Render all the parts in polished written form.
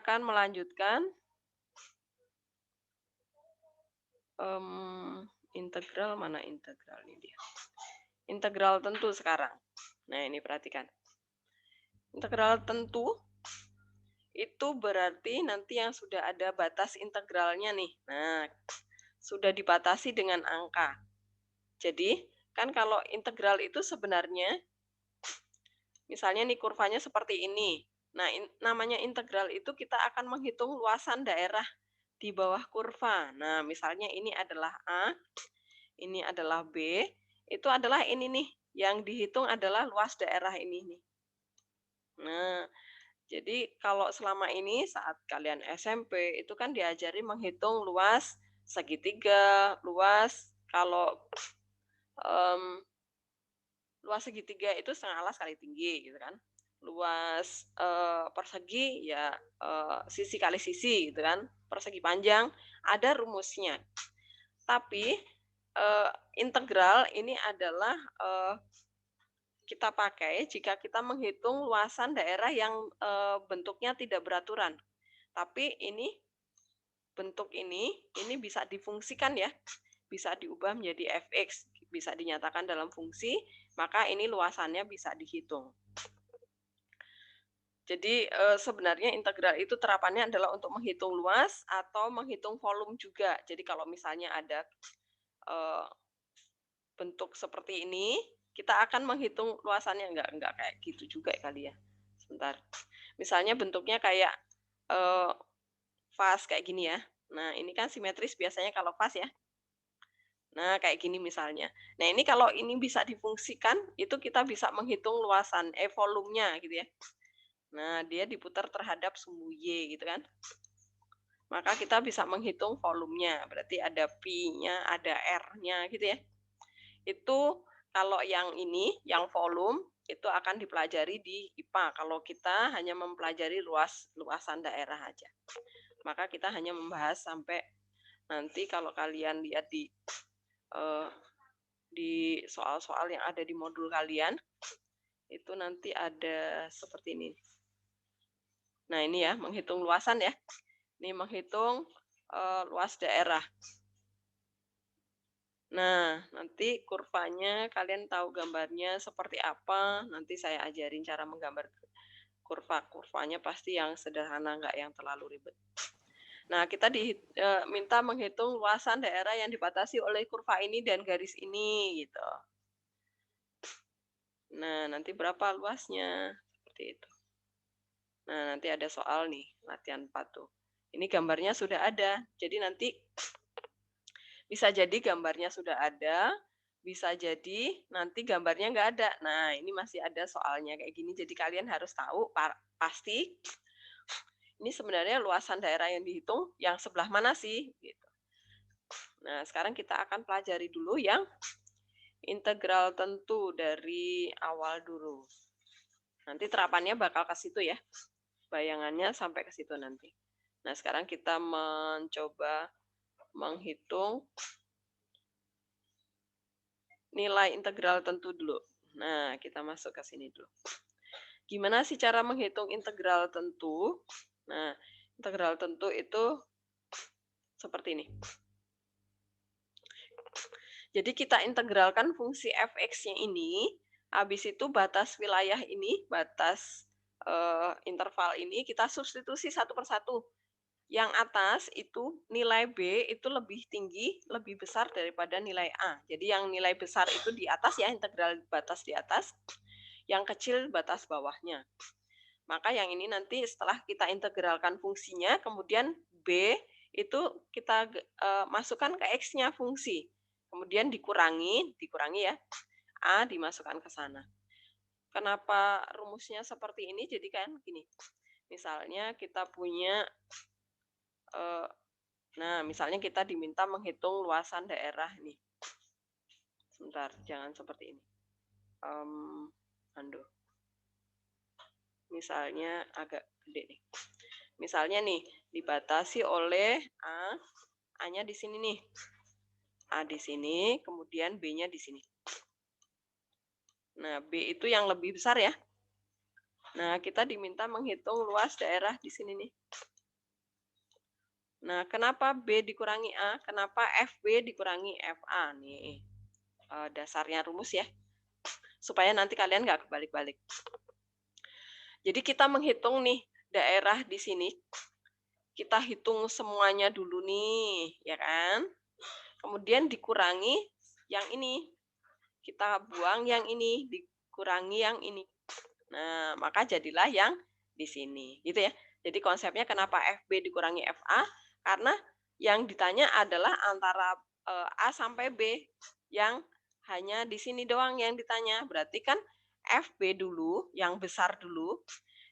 akan melanjutkan integral, mana integral ini dia. Integral tentu sekarang. Nah, ini perhatikan. Integral tentu itu berarti nanti yang sudah ada batas integralnya nih. Nah, sudah dibatasi dengan angka. Jadi, kan kalau integral itu sebenarnya, misalnya nih kurvanya seperti ini. Nah, namanya integral itu kita akan menghitung luasan daerah di bawah kurva. Nah, misalnya ini adalah A, ini adalah B, itu adalah ini nih, yang dihitung adalah luas daerah ini nih. Nah, jadi kalau selama ini saat kalian SMP itu kan diajari menghitung luas segitiga, luas kalau luas segitiga itu setengah alas kali tinggi gitu kan. Luas persegi ya sisi kali sisi gitu kan. Persegi panjang ada rumusnya. Tapi integral ini adalah kita pakai jika kita menghitung luasan daerah yang bentuknya tidak beraturan. Tapi ini bentuk ini bisa difungsikan ya, bisa diubah menjadi fx, bisa dinyatakan dalam fungsi, maka ini luasannya bisa dihitung. Jadi sebenarnya integral itu terapannya adalah untuk menghitung luas atau menghitung volume juga. Jadi kalau misalnya ada bentuk seperti ini, kita akan menghitung luasannya, enggak kayak gitu juga kali ya. Sebentar. Misalnya bentuknya kayak vas kayak gini ya. Nah, ini kan simetris biasanya kalau vas ya. Nah, kayak gini misalnya. Nah, ini kalau ini bisa difungsikan, itu kita bisa menghitung luasan, volumenya gitu ya. Nah, dia diputar terhadap sumbu Y gitu kan. Maka kita bisa menghitung volumenya. Berarti ada P-nya, ada R-nya gitu ya. Itu kalau yang ini, yang volume, itu akan dipelajari di IPA. Kalau kita hanya mempelajari luasan daerah aja. Maka kita hanya membahas sampai nanti kalau kalian lihat di soal-soal yang ada di modul kalian, itu nanti ada seperti ini. Nah, ini ya, menghitung luasan ya. Ini menghitung luas daerah. Nah, nanti kurvanya kalian tahu gambarnya seperti apa, nanti saya ajarin cara menggambar kurva-kurvanya pasti yang sederhana, nggak yang terlalu ribet. Nah, kita diminta menghitung luasan daerah yang dibatasi oleh kurva ini dan garis ini, gitu. Nah, nanti berapa luasnya? Seperti itu. Nah, nanti ada soal nih, latihan 4 tuh. Ini gambarnya sudah ada, jadi nanti bisa jadi gambarnya sudah ada, bisa jadi nanti gambarnya nggak ada. Nah, ini masih ada soalnya kayak gini, jadi kalian harus tahu pasti ini sebenarnya luasan daerah yang dihitung yang sebelah mana sih? Gitu. Nah, sekarang kita akan pelajari dulu yang integral tentu dari awal dulu. Nanti terapannya bakal ke situ ya. Bayangannya sampai ke situ nanti. Nah, sekarang kita mencoba menghitung nilai integral tentu dulu. Nah, kita masuk ke sini dulu. Gimana sih cara menghitung integral tentu? Nah, integral tentu itu seperti ini. Jadi kita integralkan fungsi fx-nya ini, habis itu batas wilayah ini, batas interval ini, kita substitusi satu per satu. Yang atas itu nilai B itu lebih tinggi, lebih besar daripada nilai A. Jadi yang nilai besar itu di atas ya, integral batas di atas. Yang kecil batas bawahnya. Maka yang ini nanti setelah kita integralkan fungsinya, kemudian B itu kita masukkan ke X-nya fungsi. Kemudian dikurangi ya, A dimasukkan ke sana. Kenapa rumusnya seperti ini? Jadi kan gini, misalnya kita punya nah, misalnya kita diminta menghitung luasan daerah nih. Sebentar, jangan seperti ini. Misalnya agak gede nih. Misalnya nih, dibatasi oleh A, A-nya di sini nih. A di sini, kemudian B-nya di sini. Nah, B itu yang lebih besar ya. Nah, kita diminta menghitung luas daerah di sini nih. Nah, kenapa B dikurangi A? Kenapa FB dikurangi FA? Nih, dasarnya rumus ya. Supaya nanti kalian nggak kebalik-balik. Jadi kita menghitung nih daerah di sini. Kita hitung semuanya dulu nih, ya kan? Kemudian dikurangi yang ini. Kita buang yang ini, dikurangi yang ini. Nah, maka jadilah yang di sini, gitu ya. Jadi konsepnya kenapa FB dikurangi FA? Karena yang ditanya adalah antara A sampai B, yang hanya di sini doang yang ditanya. Berarti kan FB dulu, yang besar dulu,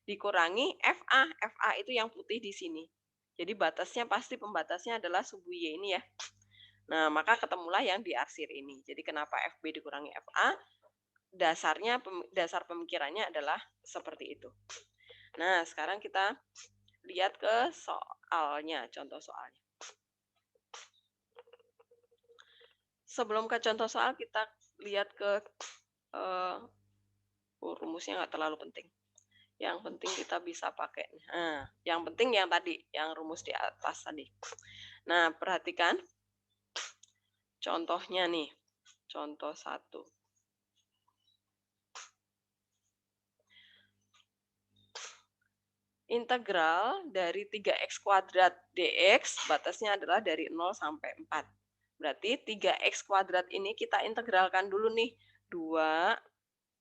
dikurangi FA. FA itu yang putih di sini. Jadi batasnya pasti pembatasnya adalah sumbu Y ini ya. Nah, maka ketemulah yang diarsir ini. Jadi kenapa FB dikurangi FA? Dasar pemikirannya adalah seperti itu. Nah, sekarang kita lihat ke soalnya, contoh soalnya. Sebelum ke contoh soal, kita lihat ke rumusnya nggak terlalu penting. Yang penting kita bisa pakai. Nah, yang penting yang tadi, yang rumus di atas tadi. Nah, perhatikan contohnya nih, contoh 1. Integral dari 3x kuadrat dx, batasnya adalah dari 0 sampai 4. Berarti 3x kuadrat ini kita integralkan dulu nih. 2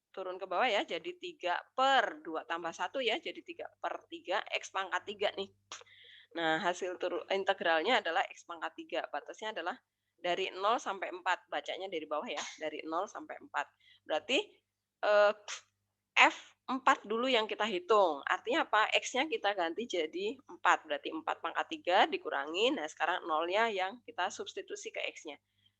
turun ke bawah ya, jadi 3 per 2 tambah 1 ya, jadi 3 per 3, x pangkat 3 nih. Nah, hasil integralnya adalah x pangkat 3. Batasnya adalah dari 0 sampai 4. Bacanya dari bawah ya, dari 0 sampai 4. Berarti F4 dulu yang kita hitung. Artinya apa? X-nya kita ganti jadi 4. Berarti 4 pangkat 3 dikurangi. Nah, sekarang 0-nya yang kita substitusi ke X-nya.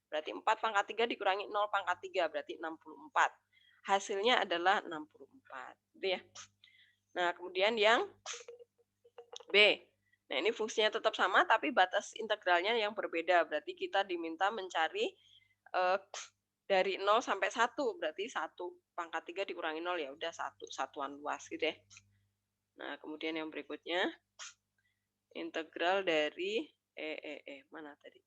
Berarti 4 pangkat 3 dikurangi 0 pangkat 3. Berarti 64. Hasilnya adalah 64. Gitu ya. Nah, kemudian yang B. Nah, ini fungsinya tetap sama, tapi batas integralnya yang berbeda. Berarti kita diminta mencari dari 0 sampai 1, berarti 1 pangkat 3 dikurangi 0 ya udah 1, satuan luas gitu ya. Nah, kemudian yang berikutnya integral dari mana tadi?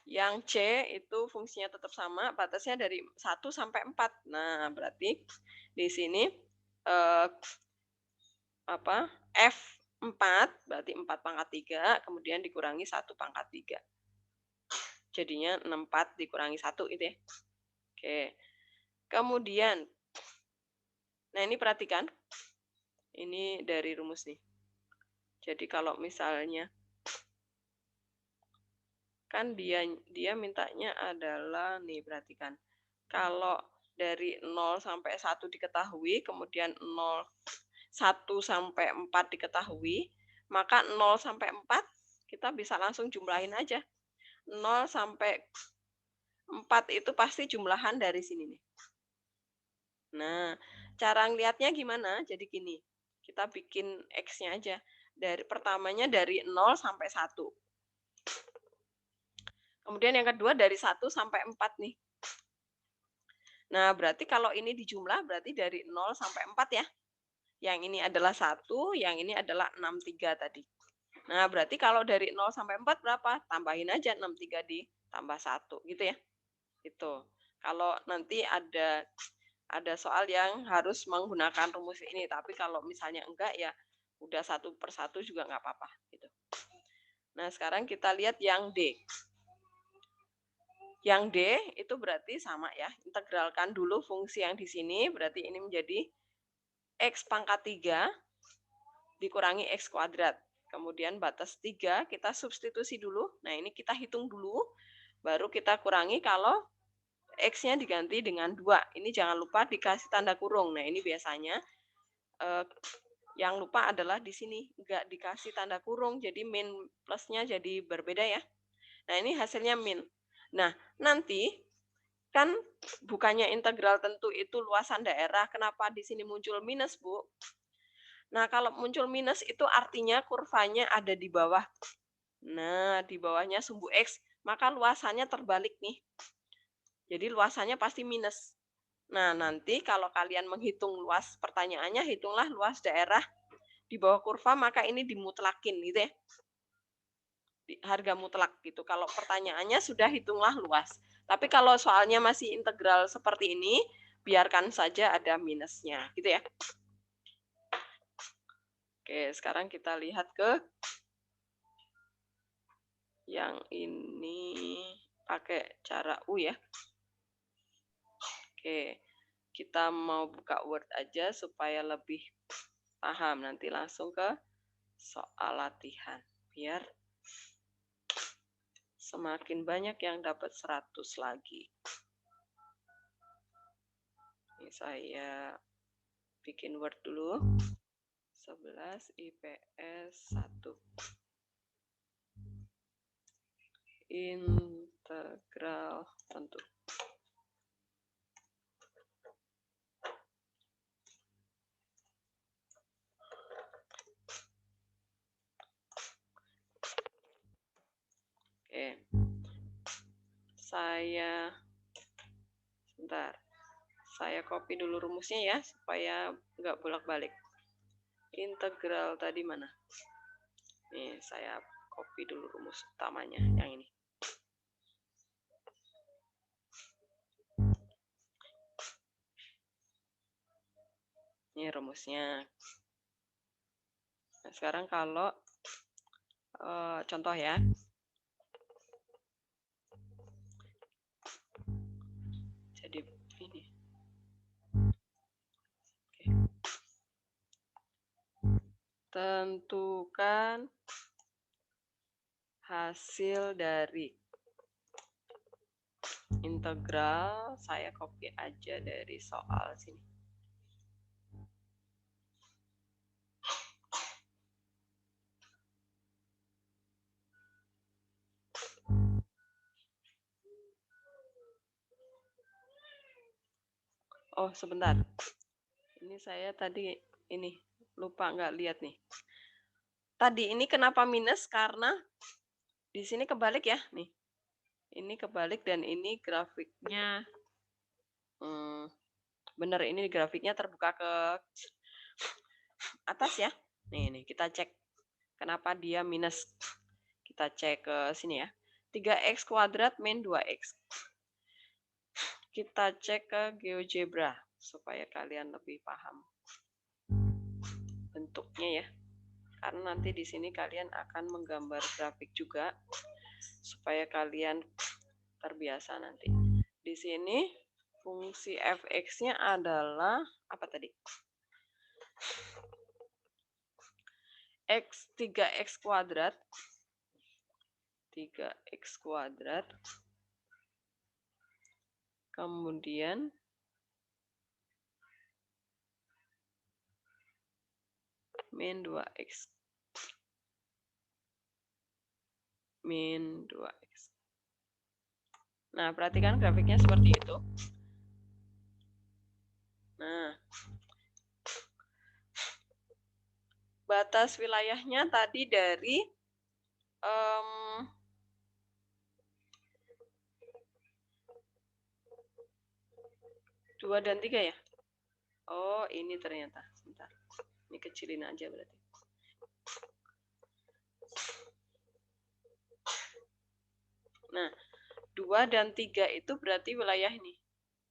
Yang C itu fungsinya tetap sama, batasnya dari 1 sampai 4. Nah, berarti di sini F4 berarti 4 pangkat 3 kemudian dikurangi 1 pangkat 3. Jadinya 64 dikurangi 1 itu ya. Oke. Kemudian, nah ini perhatikan. Ini dari rumus nih. Jadi kalau misalnya, kan dia mintanya adalah, nih perhatikan. Kalau dari 0 sampai 1 diketahui, kemudian 1 sampai 4 diketahui, maka 0 sampai 4 kita bisa langsung jumlahin aja. 0 sampai 4 itu pasti jumlahan dari sini nih. Nah, cara ngelihatnya gimana? Jadi gini, kita bikin X-nya aja. Pertamanya dari 0 sampai 1. Kemudian yang kedua dari 1 sampai 4 nih. Nah, berarti kalau ini dijumlah berarti dari 0 sampai 4 ya. Yang ini adalah 1, yang ini adalah 63 tadi. Nah, berarti kalau dari 0 sampai 4 berapa? Tambahin aja 63 ditambah 1 gitu ya. Itu. Kalau nanti ada soal yang harus menggunakan rumus ini, tapi kalau misalnya enggak ya udah 1 per 1 juga nggak apa-apa gitu. Nah, sekarang kita lihat yang D. Yang D itu berarti sama ya, integralkan dulu fungsi yang di sini, berarti ini menjadi X pangkat 3 dikurangi X kuadrat. Kemudian batas 3 kita substitusi dulu. Nah, ini kita hitung dulu, baru kita kurangi kalau X-nya diganti dengan 2. Ini jangan lupa dikasih tanda kurung. Nah, ini biasanya yang lupa adalah di sini nggak dikasih tanda kurung, jadi min plusnya jadi berbeda ya. Nah, ini hasilnya min. Nah, nanti kan bukannya integral tentu itu luasan daerah, kenapa di sini muncul minus, Bu? Nah, kalau muncul minus itu artinya kurvanya ada di bawah. Nah, di bawahnya sumbu X, maka luasannya terbalik nih. Jadi luasannya pasti minus. Nah, nanti kalau kalian menghitung luas, pertanyaannya hitunglah luas daerah di bawah kurva, maka ini dimutlakin gitu ya. Harga mutlak gitu. Kalau pertanyaannya sudah hitunglah luas. Tapi kalau soalnya masih integral seperti ini, biarkan saja ada minusnya gitu ya. Oke, sekarang kita lihat ke yang ini pakai cara U ya. Oke, kita mau buka Word aja supaya lebih paham. Nanti langsung ke soal latihan. Biar semakin banyak yang dapat 100 lagi. Ini saya bikin Word dulu. 11 IPS 1. Integral tentu. Oke. Sebentar. Saya copy dulu rumusnya ya, supaya nggak bolak-balik. Integral tadi mana? Nih, saya copy dulu rumus utamanya, yang ini. Ini rumusnya. Nah, sekarang kalau contoh ya. Jadi ini. Oke. Tentukan hasil dari integral, saya copy aja dari soal sini. Oh, sebentar. Ini saya tadi ini lupa nggak lihat nih. Tadi ini kenapa minus? Karena di sini kebalik ya, nih. Ini kebalik dan ini grafiknya bener, ini grafiknya terbuka ke atas ya. Nih, kita cek kenapa dia minus. Kita cek ke sini ya. 3x kuadrat min 2x. Kita cek ke GeoGebra supaya kalian lebih paham bentuknya ya. Karena nanti di sini kalian akan menggambar grafik juga supaya kalian terbiasa nanti. Di sini fungsi fx-nya adalah apa tadi? 3x kuadrat. 3x kuadrat. Kemudian min 2x. Min 2x. Nah, perhatikan grafiknya seperti itu. Nah, batas wilayahnya tadi dari 2 dan 3 ya? Oh, ini ternyata. Sebentar. Ini kecilin aja berarti. Nah, 2 dan 3 itu berarti wilayah ini.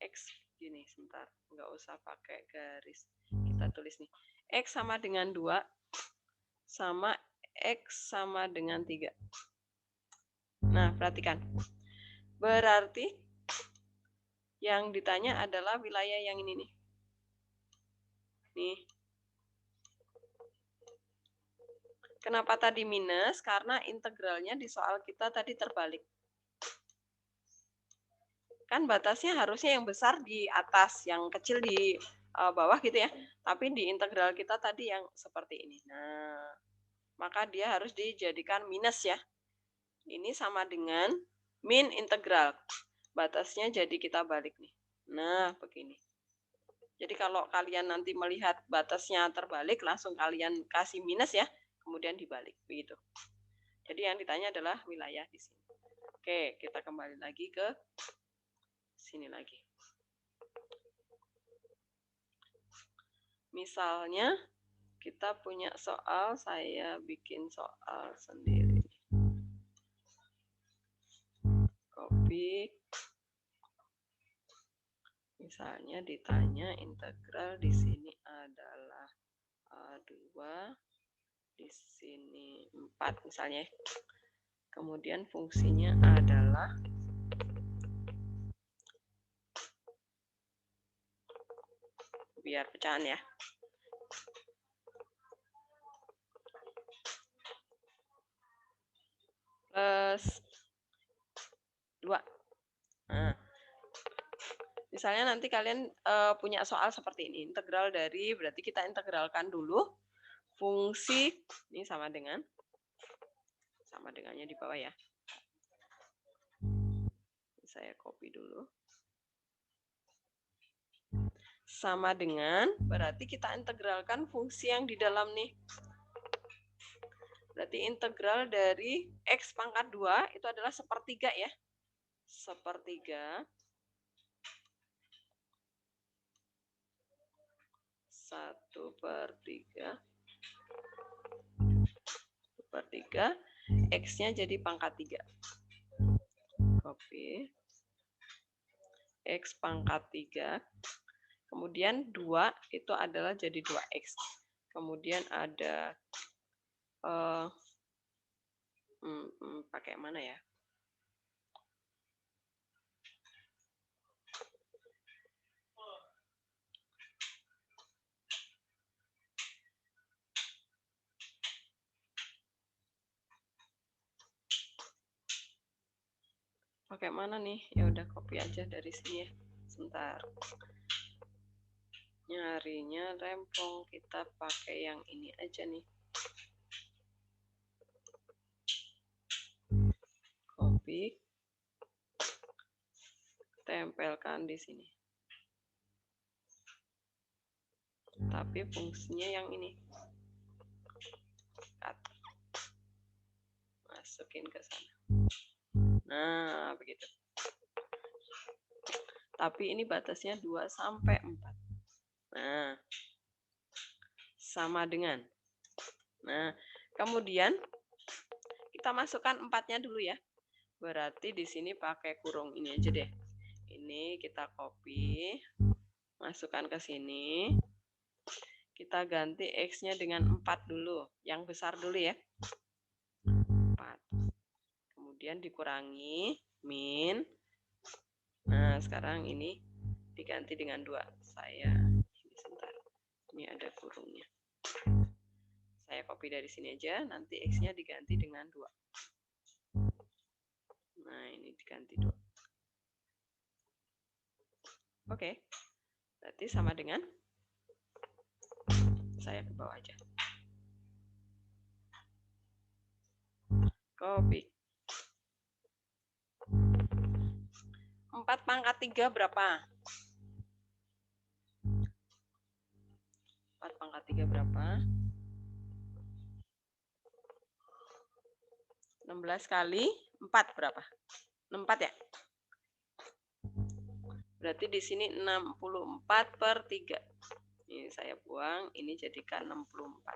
X gini, sebentar. Nggak usah pakai garis. Kita tulis nih. X sama dengan 2 sama X sama dengan 3. Nah, perhatikan. Berarti yang ditanya adalah wilayah yang ini nih. Nih. Kenapa tadi minus? Karena integralnya di soal kita tadi terbalik. Kan batasnya harusnya yang besar di atas, yang kecil di bawah gitu ya. Tapi di integral kita tadi yang seperti ini. Nah, maka dia harus dijadikan minus ya. Ini sama dengan min integral. Batasnya jadi kita balik nih. Nah, begini. Jadi kalau kalian nanti melihat batasnya terbalik, langsung kalian kasih minus ya. Kemudian dibalik. Begitu. Jadi yang ditanya adalah wilayah di sini. Oke, kita kembali lagi ke sini lagi. Misalnya kita punya soal, saya bikin soal sendiri. Copy. Misalnya ditanya integral di sini adalah 2, di sini 4 misalnya. Kemudian fungsinya adalah biar pecahan ya. Plus 2. Nah, misalnya nanti kalian punya soal seperti ini. Integral dari, berarti kita integralkan dulu fungsi, ini sama dengannya di bawah ya. Saya copy dulu. Sama dengan, berarti kita integralkan fungsi yang di dalam nih. Berarti integral dari X pangkat 2 itu adalah sepertiga ya. Sepertiga 1/3 X-nya jadi pangkat 3. Copy. X pangkat 3. Kemudian 2 itu adalah jadi 2X. Kemudian ada pakai mana ya? Pakai mana nih? Ya udah copy aja dari sini ya. Sebentar. Nyarinya rempong, kita pakai yang ini aja nih. Copy. Tempelkan di sini. Tapi fungsinya yang ini. Cut. Masukin ke sana. Nah, begitu. Tapi ini batasnya 2 sampai 4. Nah, sama dengan. Nah, kemudian kita masukkan 4-nya dulu ya. Berarti di sini pakai kurung ini aja deh. Ini kita copy, masukkan ke sini. Kita ganti X-nya dengan 4 dulu. Yang besar dulu ya. 4. Kemudian dikurangi, min. Nah, sekarang ini diganti dengan 2. Sebentar. Ini ada kurungnya. Saya copy dari sini aja, nanti X-nya diganti dengan 2. Nah, ini diganti 2. Oke. Berarti sama dengan, saya ke bawah aja. Copy. 4 pangkat 3 berapa? 4 pangkat 3 berapa? 16 kali 4 berapa? 64 ya? Berarti di sini 64/3. Ini saya buang, ini jadikan 64.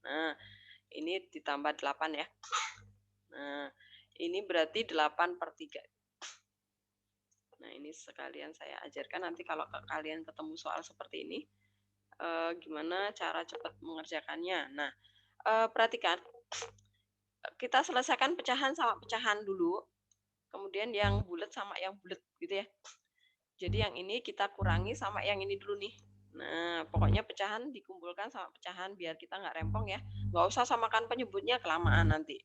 Nah, ini ditambah 8 ya. Nah, ini berarti 8/3. Nah, ini sekalian saya ajarkan nanti kalau kalian ketemu soal seperti ini, gimana cara cepat mengerjakannya. Nah, perhatikan, kita selesaikan pecahan sama pecahan dulu, kemudian yang bulat sama yang bulat gitu ya. Jadi yang ini kita kurangi sama yang ini dulu nih. Nah, pokoknya pecahan dikumpulkan sama pecahan biar kita nggak rempong ya. Nggak usah samakan penyebutnya, kelamaan nanti.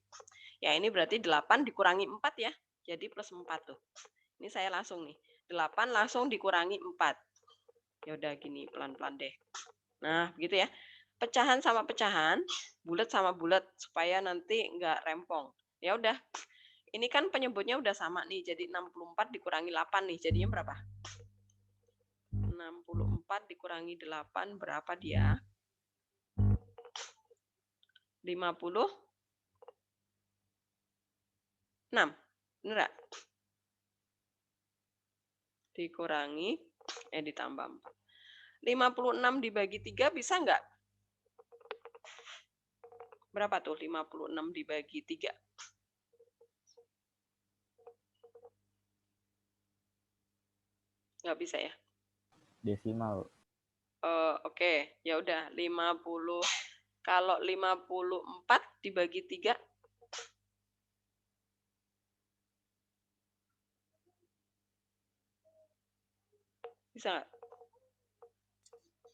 Ya, ini berarti 8 dikurangi 4 ya. Jadi plus 4 tuh. Ini saya langsung nih. 8 langsung dikurangi 4. Ya udah gini, pelan-pelan deh. Nah, begitu ya. Pecahan sama pecahan, bulat sama bulat supaya nanti nggak rempong. Ya udah. Ini kan penyebutnya udah sama nih. Jadi 64 dikurangi 8 nih. Jadinya berapa? 64 dikurangi 8 berapa dia? 56. Bener nggak? Dikurangi, ditambah 4. 56 dibagi 3 bisa nggak? Berapa tuh 56 dibagi 3? Nggak bisa ya? Desimal. Oke, ya udah 50. Kalau 54 dibagi 3? Bisa nggak?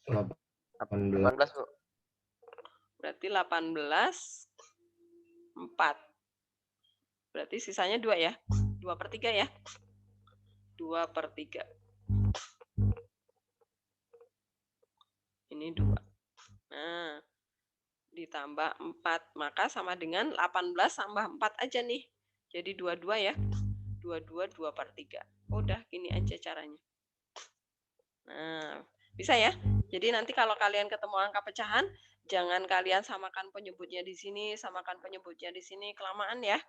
18, Bu. Berarti 18, 4. Berarti sisanya 2 ya? 2/3 ya? 2/3. Ini 2. Nah, ditambah 4. Maka sama dengan 18 tambah 4 aja nih. Jadi 22 ya. 22 2/3. Udah, gini aja caranya. Nah, bisa ya? Jadi nanti kalau kalian ketemu angka pecahan, jangan kalian samakan penyebutnya di sini, samakan penyebutnya di sini, kelamaan ya.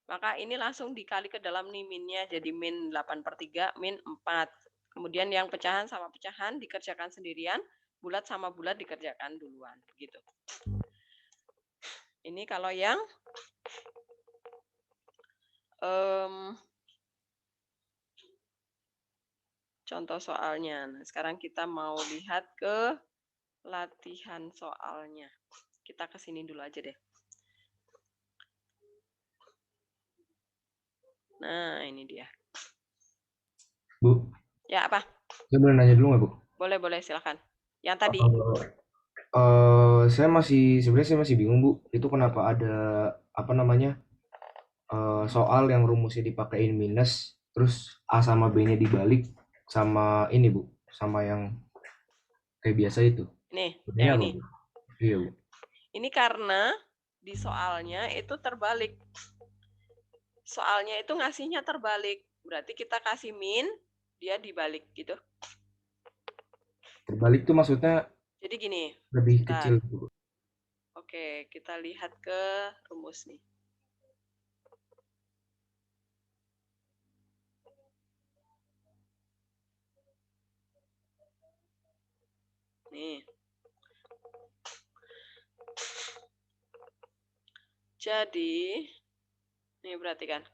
Maka ini langsung dikali ke dalam nih minnya, jadi min 8/3, min 4. Kemudian yang pecahan sama pecahan dikerjakan sendirian, bulat sama bulat dikerjakan duluan, gitu. Ini kalau yang contoh soalnya. Nah, sekarang kita mau lihat ke latihan soalnya. Kita ke sini dulu aja deh. Nah, ini dia. Bu, Ya, apa? saya boleh nanya dulu nggak, Bu? Boleh, silakan. Yang tadi. Sebenarnya saya masih bingung, Bu. Itu kenapa ada apa namanya soal yang rumusnya dipakein minus, terus A sama B-nya dibalik sama ini, Bu, sama yang kayak biasa itu. Nih, Sebenarnya yang apa, ini. Bu? Iya, Bu. Ini karena di soalnya itu terbalik. Soalnya itu ngasihnya terbalik. Berarti kita kasih min, dia dibalik gitu. Terbalik tuh maksudnya Jadi gini. lebih Bentar. kecil, Bu. Oke, kita lihat ke rumus nih. Nih. Jadi, nih perhatikan.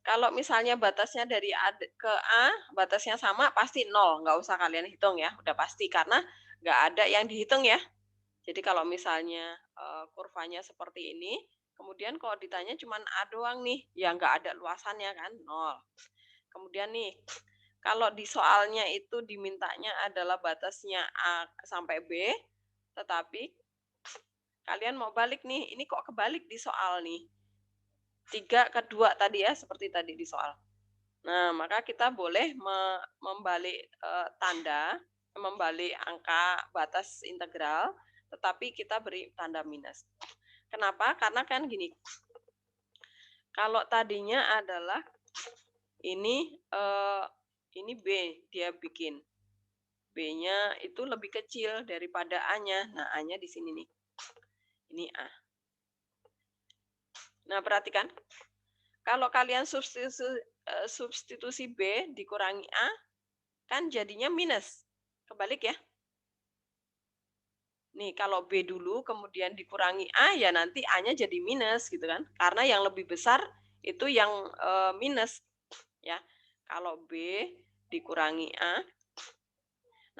Kalau misalnya batasnya dari A ke A, batasnya sama, pasti 0. Nggak usah kalian hitung ya, udah pasti. Karena nggak ada yang dihitung ya. Jadi kalau misalnya kurvanya seperti ini, kemudian kalau ditanya cuma A doang nih, ya nggak ada luasannya kan, 0. Kemudian nih, kalau di soalnya itu dimintanya adalah batasnya A sampai B, tetapi kalian mau balik nih, ini kok kebalik di soal nih. 3 ke 2 tadi ya, seperti tadi di soal. Nah, maka kita boleh membalik tanda, membalik angka batas integral, tetapi kita beri tanda minus. Kenapa? Karena kan gini, kalau tadinya adalah ini B, dia bikin. B-nya itu lebih kecil daripada A-nya. Nah, A-nya di sini nih. Ini A. Nah, perhatikan. Kalau kalian substitusi B dikurangi A, kan jadinya minus. Kebalik ya. Nih, kalau B dulu kemudian dikurangi A, ya nanti A-nya jadi minus gitu kan. Karena yang lebih besar itu yang minus. Ya, kalau B dikurangi A,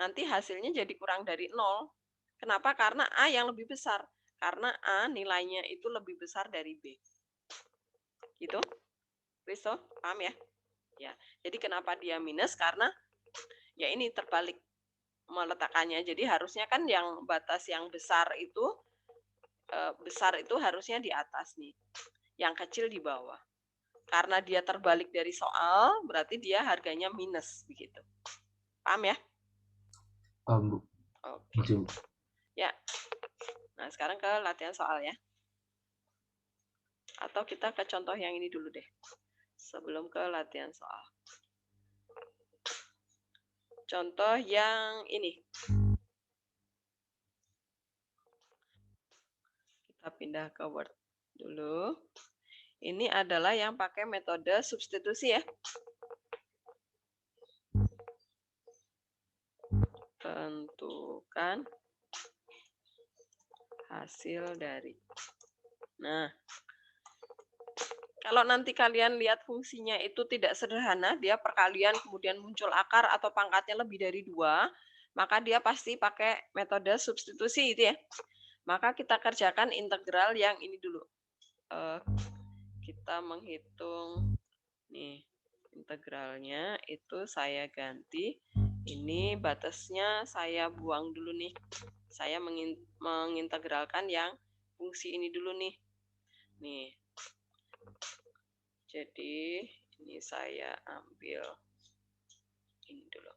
nanti hasilnya jadi kurang dari 0. Kenapa? Karena A yang lebih besar. Karena A nilainya itu lebih besar dari B. Gitu? Risto, paham ya? Ya. Jadi kenapa dia minus? Karena ya ini terbalik meletakkannya. Jadi harusnya kan yang batas yang besar itu harusnya di atas nih. Yang kecil di bawah. Karena dia terbalik dari soal, berarti dia harganya minus begitu. Paham ya? Paham, Bu. Oke. Betul. Ya. Nah, sekarang ke latihan soal ya. Atau kita ke contoh yang ini dulu deh. Sebelum ke latihan soal. Contoh yang ini. Kita pindah ke Word dulu. Ini adalah yang pakai metode substitusi ya. tentukan hasil dari. Nah, kalau nanti kalian lihat fungsinya itu tidak sederhana, dia perkalian kemudian muncul akar atau pangkatnya lebih dari 2, maka dia pasti pakai metode substitusi itu ya. Maka kita kerjakan integral yang ini dulu. Kita menghitung nih integralnya itu saya ganti. Ini batasnya saya buang dulu nih. Saya mengintegralkan yang fungsi ini dulu nih. Nih. Jadi ini saya ambil ini dulu.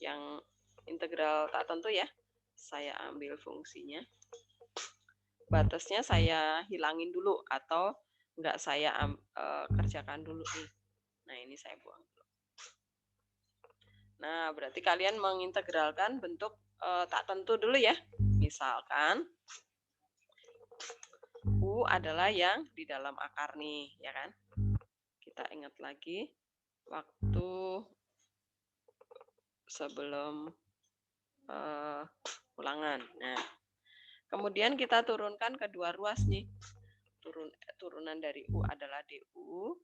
Yang integral tak tentu ya. Saya ambil fungsinya. Batasnya saya hilangin dulu atau enggak saya kerjakan dulu nih. Nah, ini saya buang dulu. Nah, berarti kalian mengintegralkan bentuk tak tentu dulu ya. Misalkan U adalah yang di dalam akar nih, ya kan? Kita ingat lagi waktu sebelum ulangan. Nah, kemudian kita turunkan kedua ruas nih. Turunan dari U adalah DU.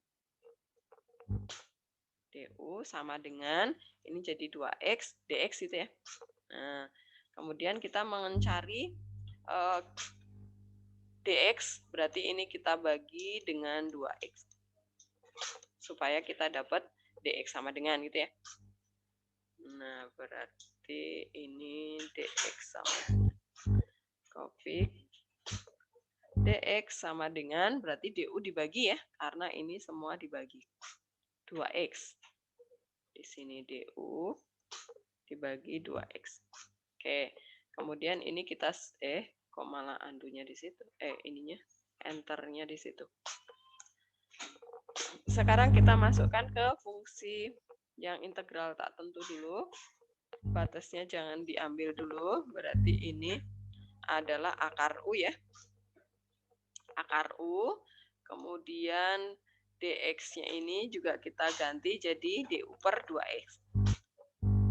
DU sama dengan, ini jadi 2X, DX gitu ya. Nah, kemudian kita mencari DX, berarti ini kita bagi dengan 2X. Supaya kita dapat DX sama dengan gitu ya. Nah, berarti ini DX sama dengan. Copy. DX sama dengan, berarti DU dibagi ya, karena ini semua dibagi. 2X. Di sini DU dibagi 2X. Oke, kemudian ini kita, kok malah andunya di situ? Ininya, enternya di situ. Sekarang kita masukkan ke fungsi yang integral tak tentu dulu. Batasnya jangan diambil dulu, berarti ini adalah akar U ya. Akar U, kemudian DX-nya ini juga kita ganti jadi DU per 2X.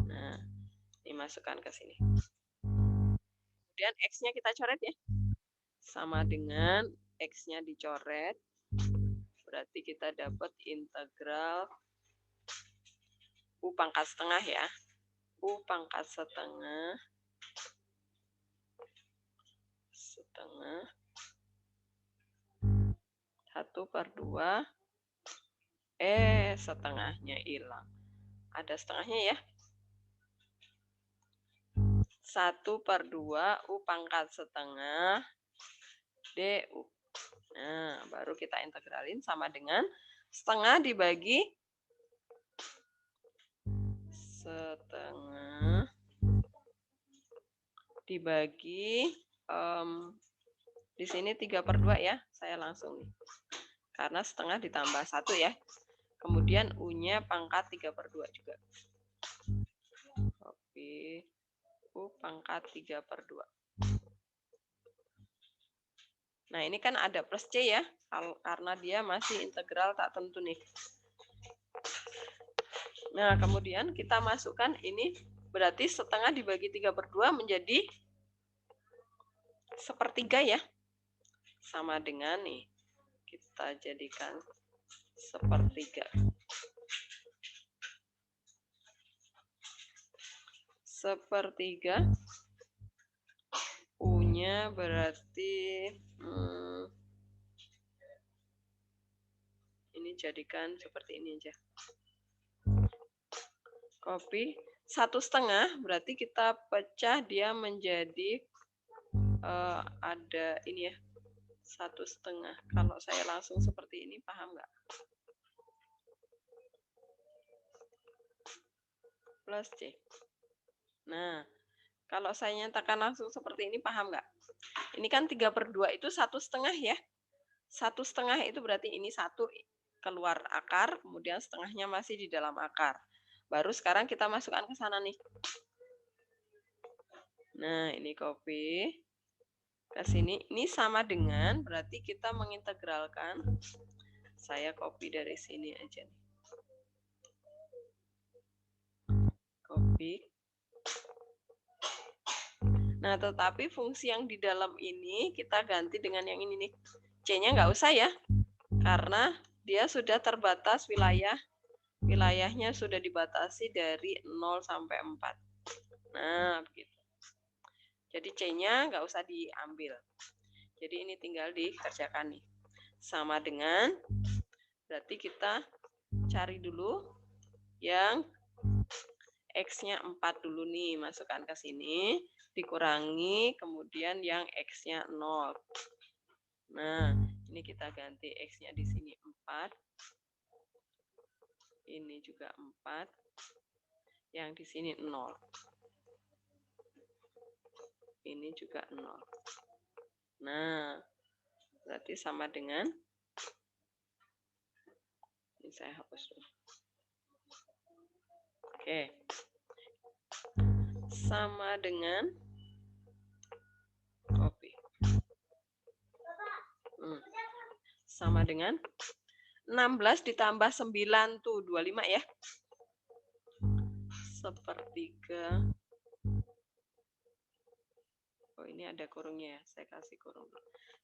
Nah, dimasukkan ke sini. Kemudian X-nya kita coret ya. Sama dengan X-nya dicoret. Berarti kita dapat integral U pangkat setengah ya. U pangkat setengah 1/2. Setengahnya hilang. Ada setengahnya ya. 1/2 U pangkat setengah DU. Nah, baru kita integralin sama dengan setengah dibagi setengah dibagi di sini 3/2 ya. Saya langsung nih. Karena setengah ditambah 1 ya. Kemudian U-nya pangkat 3/2 juga. Copy. U pangkat 3/2. Nah, ini kan ada plus C ya, karena dia masih integral tak tentu nih. Nah, kemudian kita masukkan ini, berarti setengah dibagi 3/2 menjadi 1/3 ya. Sama dengan nih, kita jadikan 1/3. 1/3. U-nya berarti ini jadikan seperti ini aja. Copy. 1/2 berarti kita pecah dia menjadi ada ini ya. 1/2. Kalau saya langsung seperti ini paham nggak? Plus C. Nah, kalau saya nyatakan langsung seperti ini paham nggak? Ini kan 3/2 itu 1/2 ya. 1/2 itu berarti ini 1 keluar akar, kemudian setengahnya masih di dalam akar. Baru sekarang kita masukkan ke sana nih. Nah, ini copy ke sini. Ini sama dengan, berarti kita mengintegralkan. Saya copy dari sini aja nih. Copy. Nah, tetapi fungsi yang di dalam ini kita ganti dengan yang ini nih. C-nya nggak usah ya, karena dia sudah terbatas wilayahnya sudah dibatasi dari 0 sampai 4. Nah, begitu. Jadi C-nya nggak usah diambil. Jadi ini tinggal dikerjakan nih. Sama dengan, berarti kita cari dulu yang X-nya 4 dulu nih, masukkan ke sini, dikurangi, kemudian yang X-nya 0. Nah, ini kita ganti X-nya di sini 4. Ini juga 4. Yang di sini 0. Ini juga 0. Nah, berarti sama dengan, ini saya hapus dulu. Oke. Sama dengan, copy. Sama dengan 16 ditambah 9 tuh 25 ya. Sepertiga. Oh, ini ada kurungnya ya. Saya kasih kurung.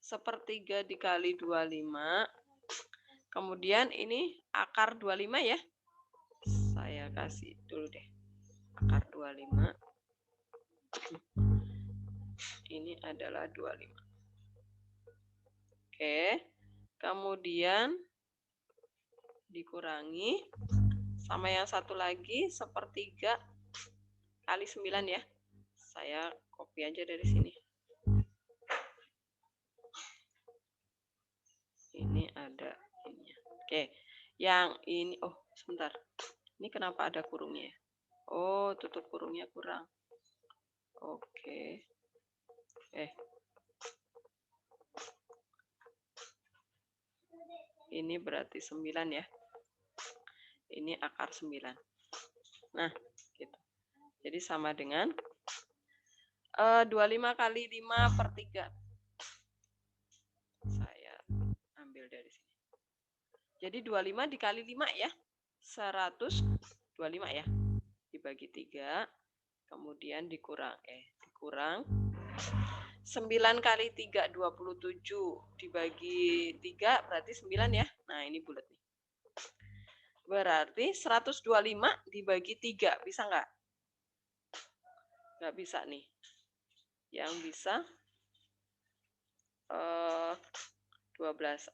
Sepertiga dikali 25. Kemudian ini akar 25 ya. Saya kasih dulu deh. Akar 25. Ini adalah 25. Oke. Kemudian dikurangi sama yang satu lagi sepertiga kali 9 ya. Saya copy aja dari sini. Ini ada ini. Oke. Yang ini, oh sebentar. Ini kenapa ada kurungnya? Oh, tutup kurungnya kurang. Oke. Ini berarti 9 ya. Ini akar 9. Nah, gitu. Jadi sama dengan 25 kali 5 per 3. Saya ambil dari sini. Jadi 25 dikali 5 ya. 125 ya. Dibagi 3. Kemudian dikurang 9 kali 3 27 dibagi 3 berarti 9 ya. Nah, ini bulat nih. Berarti 125 dibagi 3 bisa nggak? Nggak bisa nih. Yang bisa 12 4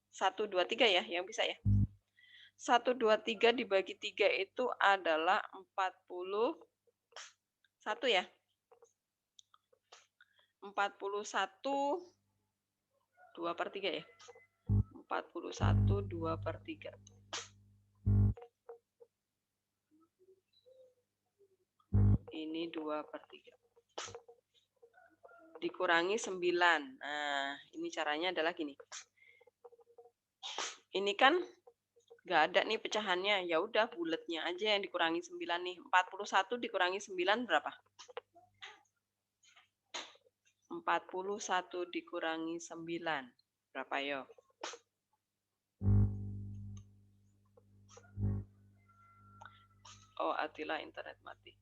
1 2 3 ya yang bisa ya. 1 2 3 dibagi 3 itu adalah 41 ya. 41 2 per 3 ya. 41 2 per 3. Ini 2 per 3. Dikurangi 9. Nah, ini caranya adalah gini. Ini kan nggak ada nih pecahannya. Ya udah bulatnya aja yang dikurangi 9 nih. 41 dikurangi 9 berapa? 41 dikurangi 9. Berapa yo? Oh, Atila internet mati.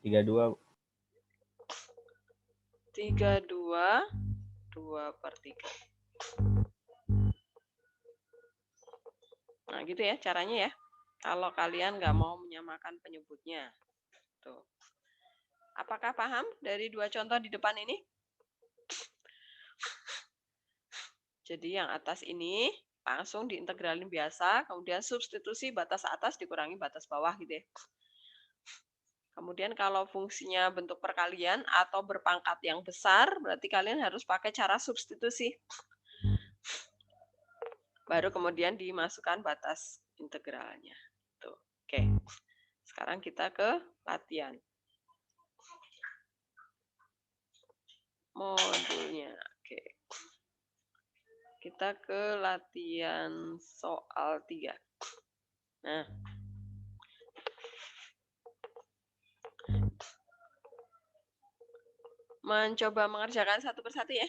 32. 32 2 per 3. Nah, gitu ya caranya ya. Kalau kalian nggak mau menyamakan penyebutnya. Tuh. Apakah paham dari dua contoh di depan ini? Jadi yang atas ini langsung diintegralin biasa, kemudian substitusi batas atas dikurangi batas bawah gitu ya. Kemudian kalau fungsinya bentuk perkalian atau berpangkat yang besar, berarti kalian harus pakai cara substitusi. Baru kemudian dimasukkan batas integralnya. Tuh. Oke. Sekarang kita ke latihan. Modulnya. Oke. Kita ke latihan soal 3. Nah. Mencoba mengerjakan satu persatu ya.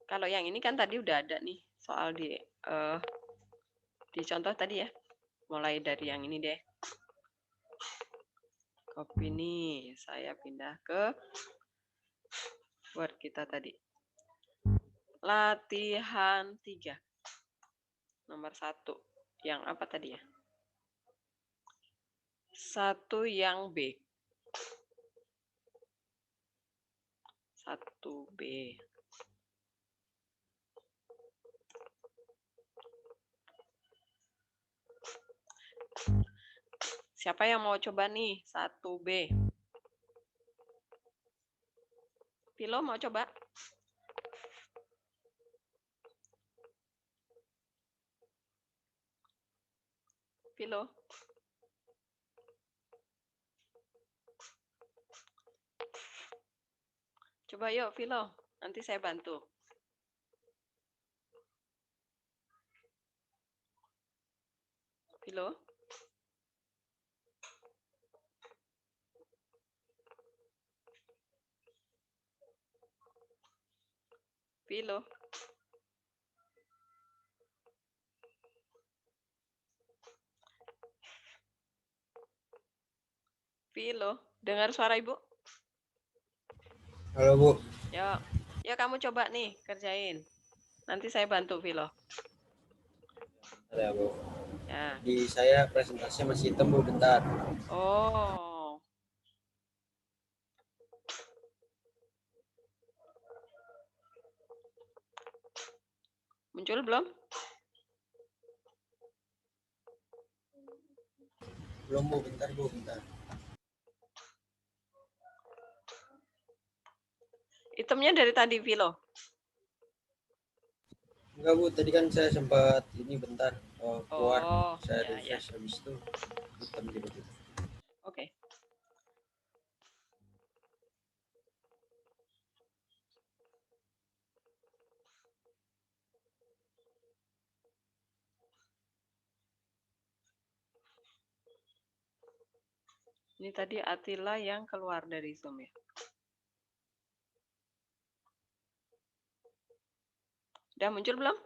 Kalau yang ini kan tadi udah ada nih soal di contoh tadi ya. Mulai dari yang ini deh. Copy nih, saya pindah ke Word kita tadi. Latihan 3. Nomor 1. Yang apa tadi ya? 1 yang B. 1B. Siapa yang mau coba nih? 1B. Pilo mau coba? Pilo. Coba yuk, Pilo. Nanti saya bantu. Pilo. Pilo. Pilo. Dengar suara Ibu? Halo Bu, Yuk. Yuk kamu coba nih, kerjain. Nanti saya bantu, Pilo. ada Bu. Ya. Di saya presentasinya masih hitam Bu, bentar. Oh. Muncul belum? Belum Bu, bentar Bu, bentar. Hitamnya dari tadi, Pilo. Enggak Bu, tadi kan saya sempat ini bentar keluar. Oh, Saya ya, ya. refresh habis itu hitam gitu. Oke. Ini tadi Atila yang keluar dari Zoom ya. Udah muncul belum?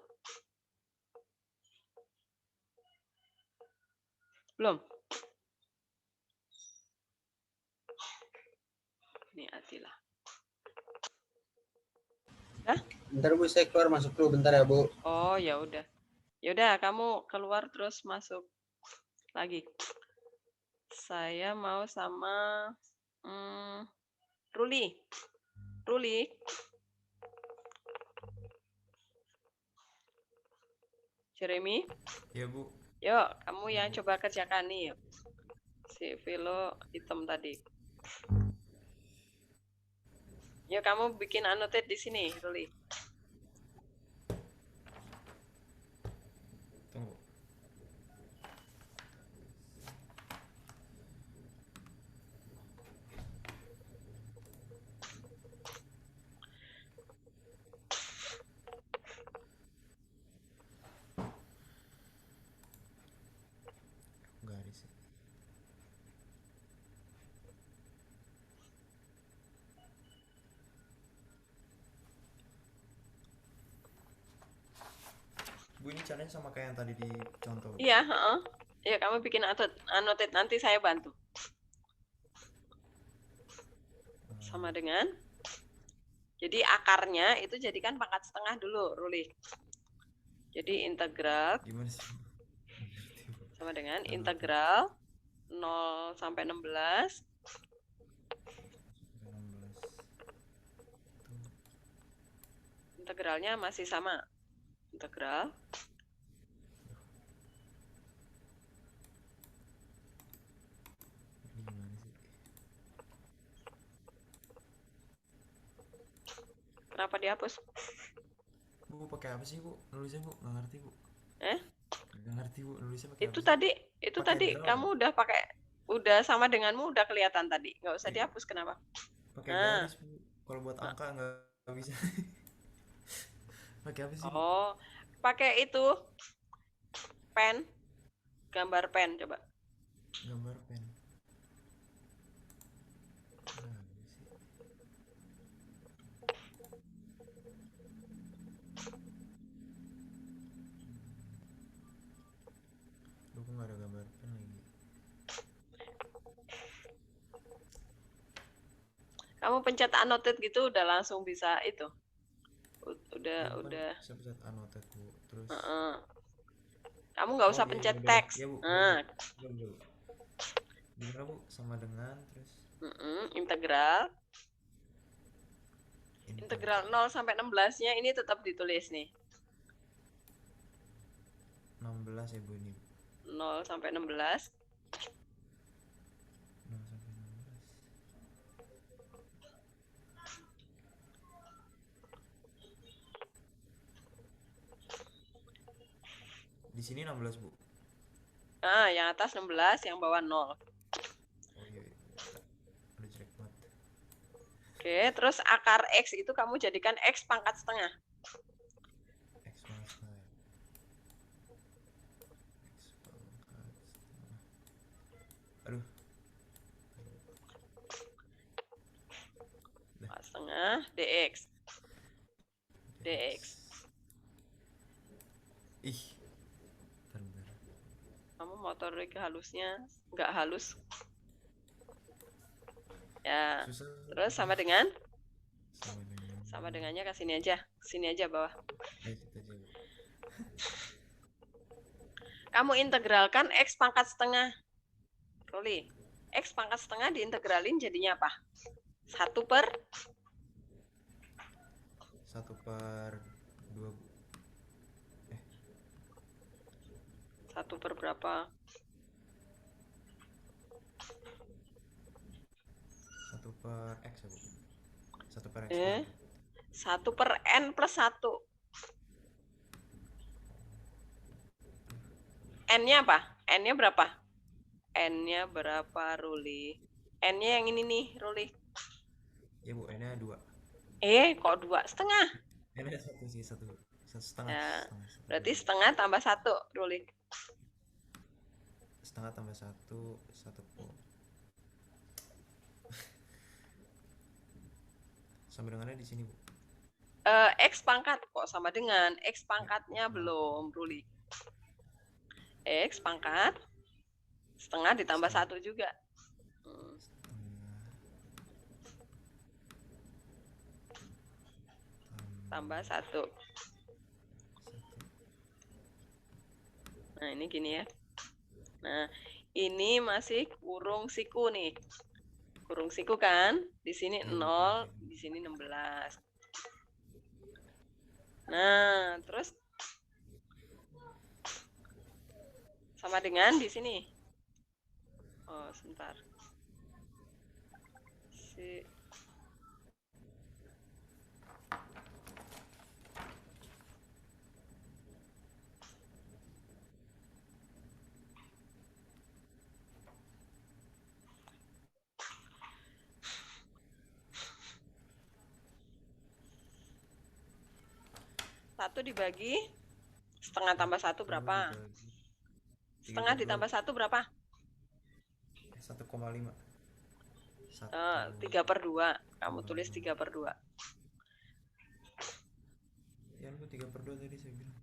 Belum. Ini Atila. Hah? Bentar Bu, saya keluar masuk dulu bentar ya Bu. Oh, ya udah. Ya udah, kamu keluar terus masuk lagi. Saya mau sama Ruli. Ruli. Jeremy. Ya Bu. Yuk, kamu yang coba kerjakan nih. Yuk. Si Vilo hitam tadi. Yuk, kamu bikin annotate di sini, Ruli. Tunggu. Garis. Bu, ini caranya sama kayak yang tadi di contoh. Iya, heeh. Ya, kamu bikin annotate, nanti saya bantu. Sama dengan, jadi akarnya itu jadikan pangkat setengah dulu, Ruli. Jadi integral Gimana sih? sama dengan integral 0 sampai 16 integralnya masih sama. Integral Ini gimana sih? kenapa dihapus? Bu, pakai apa sih Bu? Nulisnya Bu, nggak ngerti Bu. Eh? Nggak ngerti Bu, nulisnya pakai Itu apa sih? tadi, itu Pakai tadi draw, kamu Bu. udah pakai, udah sama denganmu udah kelihatan tadi. Nggak usah Iya. dihapus, kenapa? Pakai Nah. garis Bu. Kalau buat angka nggak bisa. Pakai apa sih Bu? Oh, pakai itu pen, gambar pen coba. Gambar pen. Nah, sih. Lu kok nggak ada gambar Kapan lagi? Kamu pencet annotate gitu udah langsung bisa itu. Ya, Udah, bukan udah. bisa pencet annotate bu. Terus Heeh. Kamu nggak usah iya, pencet udah. teks. Ya bu, Nah, bu. Gimana bu? Sama dengan terus integral. integral Integral 0 sampai 16-nya ini tetap ditulis nih. 16 ya bu ini. 0 sampai 16. 0 sampai 16. Di sini 16 bu. Nah, yang atas 16, yang bawah 0. Oh iya, iya. Udah jelek banget. Oke, terus akar X itu kamu jadikan X pangkat setengah. X pangkat setengah. X pangkat setengah. Aduh. Pangkat setengah, DX. DX. Ih. Bentar. Kamu motorik halusnya nggak halus. Ya, Susah. terus sama dengan? Sama dengan. Sama dengannya ke sini aja. Sini aja bawah. Kita aja bu. Kamu integralkan X pangkat setengah. Ruli. X pangkat setengah diintegralin jadinya apa? 1 per 1/2 bu. 1 per berapa? 1/x ya bu. 1/x. 1 per N plus 1. N-nya apa? N-nya berapa? N-nya berapa, Ruli? N-nya yang ini nih, Ruli. Ya bu, N-nya 2. Kok 2 setengah? N-nya 1 sih, 1 setengah. Ya, Setengah. berarti setengah tambah 1, Ruli. Setengah tambah 1, 1 po. Sama dengannya di sini bu. X pangkat kok sama dengan X pangkatnya belum, Ruli. X pangkat setengah ditambah 1 juga. Tambah 1. Nah, ini gini ya. Nah, ini masih kurung siku nih. Kurung siku kan? Di sini 0, di sini 16. Nah, terus sama dengan di sini. Oh, sebentar. Satu dibagi setengah tambah 1 berapa? Setengah ditambah 1 berapa? 1,5. 3/2. Kamu tulis 3/2. Ya, lu 3/2 tadi saya bilang.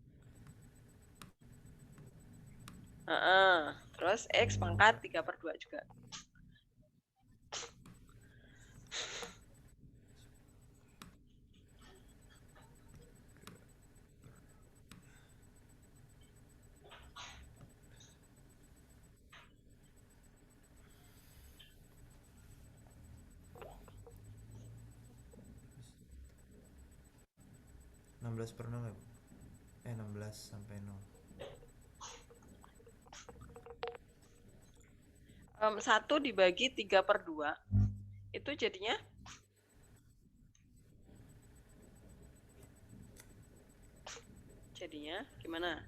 Terus X pangkat 3/2 juga. Nah, 16/0 ya bu. 16 sampai 0. 1 dibagi 3/2 itu jadinya gimana?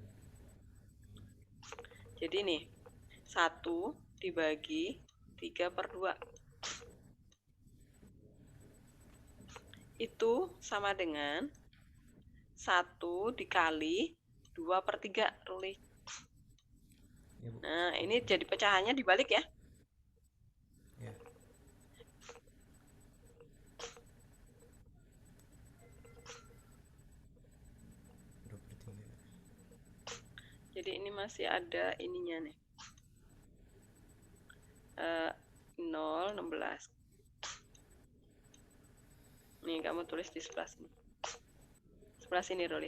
Jadi nih 1 dibagi 3/2 itu sama dengan 1 dikali 2/3, Ruli. Ya, bu. Nah, ini jadi pecahannya dibalik ya. Ya. Jadi ini masih ada ininya nih. 0, 16. Nih, kamu tulis di sebelah sini. Sebelah sini, Ruli.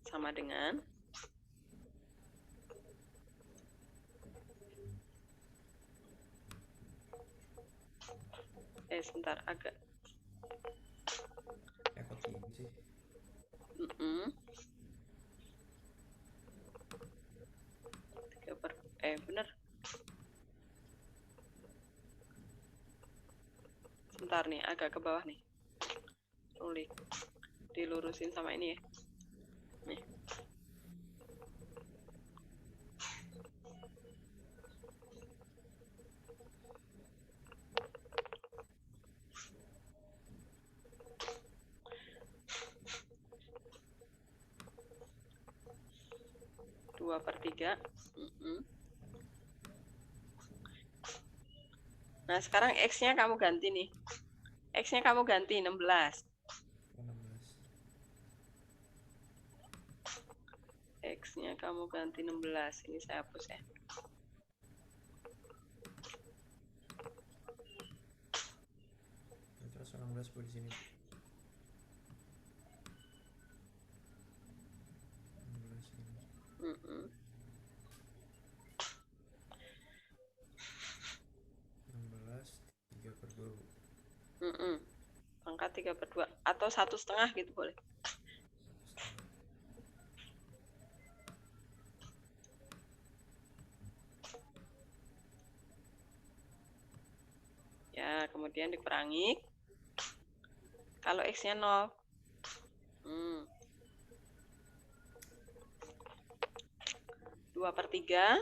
Sama dengan sebentar, agak kok tinggi sih? Bener. Sebentar nih, agak ke bawah nih. Ruli. Dilurusin sama ini ya. Nih. Dua per 3. Nah, sekarang X-nya kamu ganti nih. X-nya kamu ganti 16. 16. X-nya kamu ganti 16. Ini saya hapus ya. Terus 16 Bu di sini. 16 ini. 16 3 per 2 Bu. Pangkat 3 per 2 atau 1,5 gitu boleh. Ya, kemudian dikurangi. Kalau X-nya 0. 2 per 3.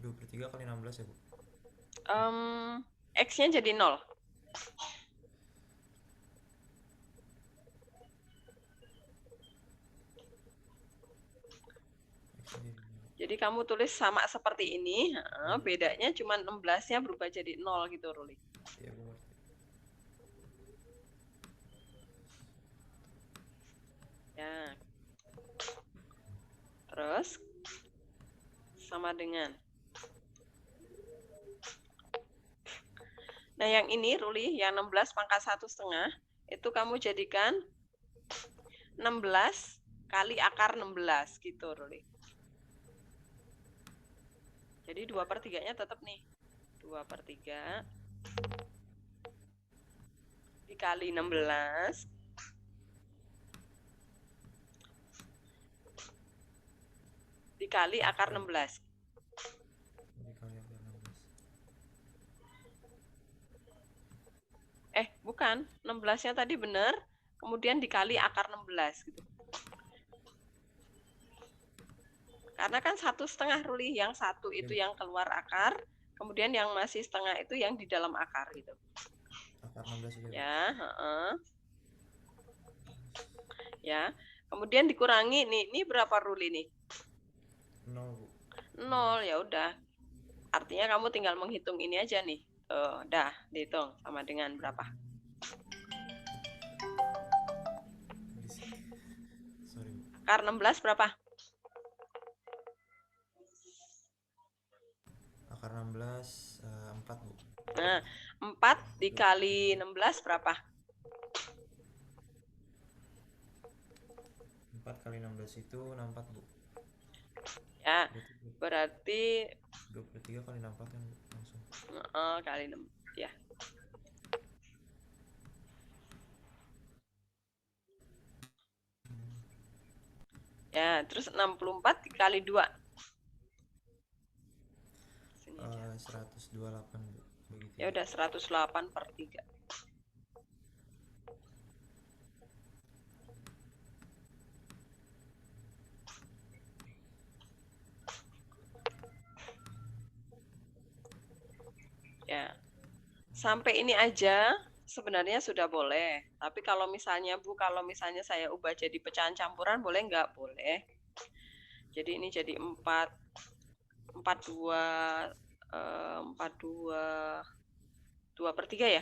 2 per 3 kali 16 ya Bu? X-nya jadi 0. Jadi kamu tulis sama seperti ini, bedanya cuma 16-nya berubah jadi 0 gitu, Ruli. Iya, Bu ngerti. Ya. Terus sama dengan. Nah, yang ini, Ruli, yang 16 pangkat 1,5, itu kamu jadikan 16 kali akar 16 gitu, Ruli. Jadi 2 per 3-nya tetap nih. 2 per 3 dikali 16 dikali akar 16. Dikali akar 16. Bukan. 16-nya tadi benar, kemudian dikali akar 16 gitu. Karena kan 1,5, Ruli, yang satu itu yang keluar akar, kemudian yang masih setengah itu yang di dalam akar gitu. Akar 16 juga. Ya, ya. Kemudian dikurangi nih. Ini berapa, Ruli nih? 0 Bu. 0, ya udah. Artinya kamu tinggal menghitung ini aja nih. Tuh, dah dihitung sama dengan berapa? Sorry Bu. Akar 16 berapa? Akar 16 4 Bu. Nah, 4 dikali 16 berapa? 4 kali 16 itu 64 Bu. Ya, berarti 2 per 3 kali 64 kan Bu, langsung. Kali 6, ya. Ya, terus 64 dikali 2. 128 Bu. Begitu. Ya udah 108 per 3. Ya. Sampai ini aja sebenarnya sudah boleh. Tapi kalau misalnya Bu, kalau misalnya saya ubah jadi pecahan campuran boleh nggak? Boleh. Jadi ini jadi 4 42 2 per 3 ya?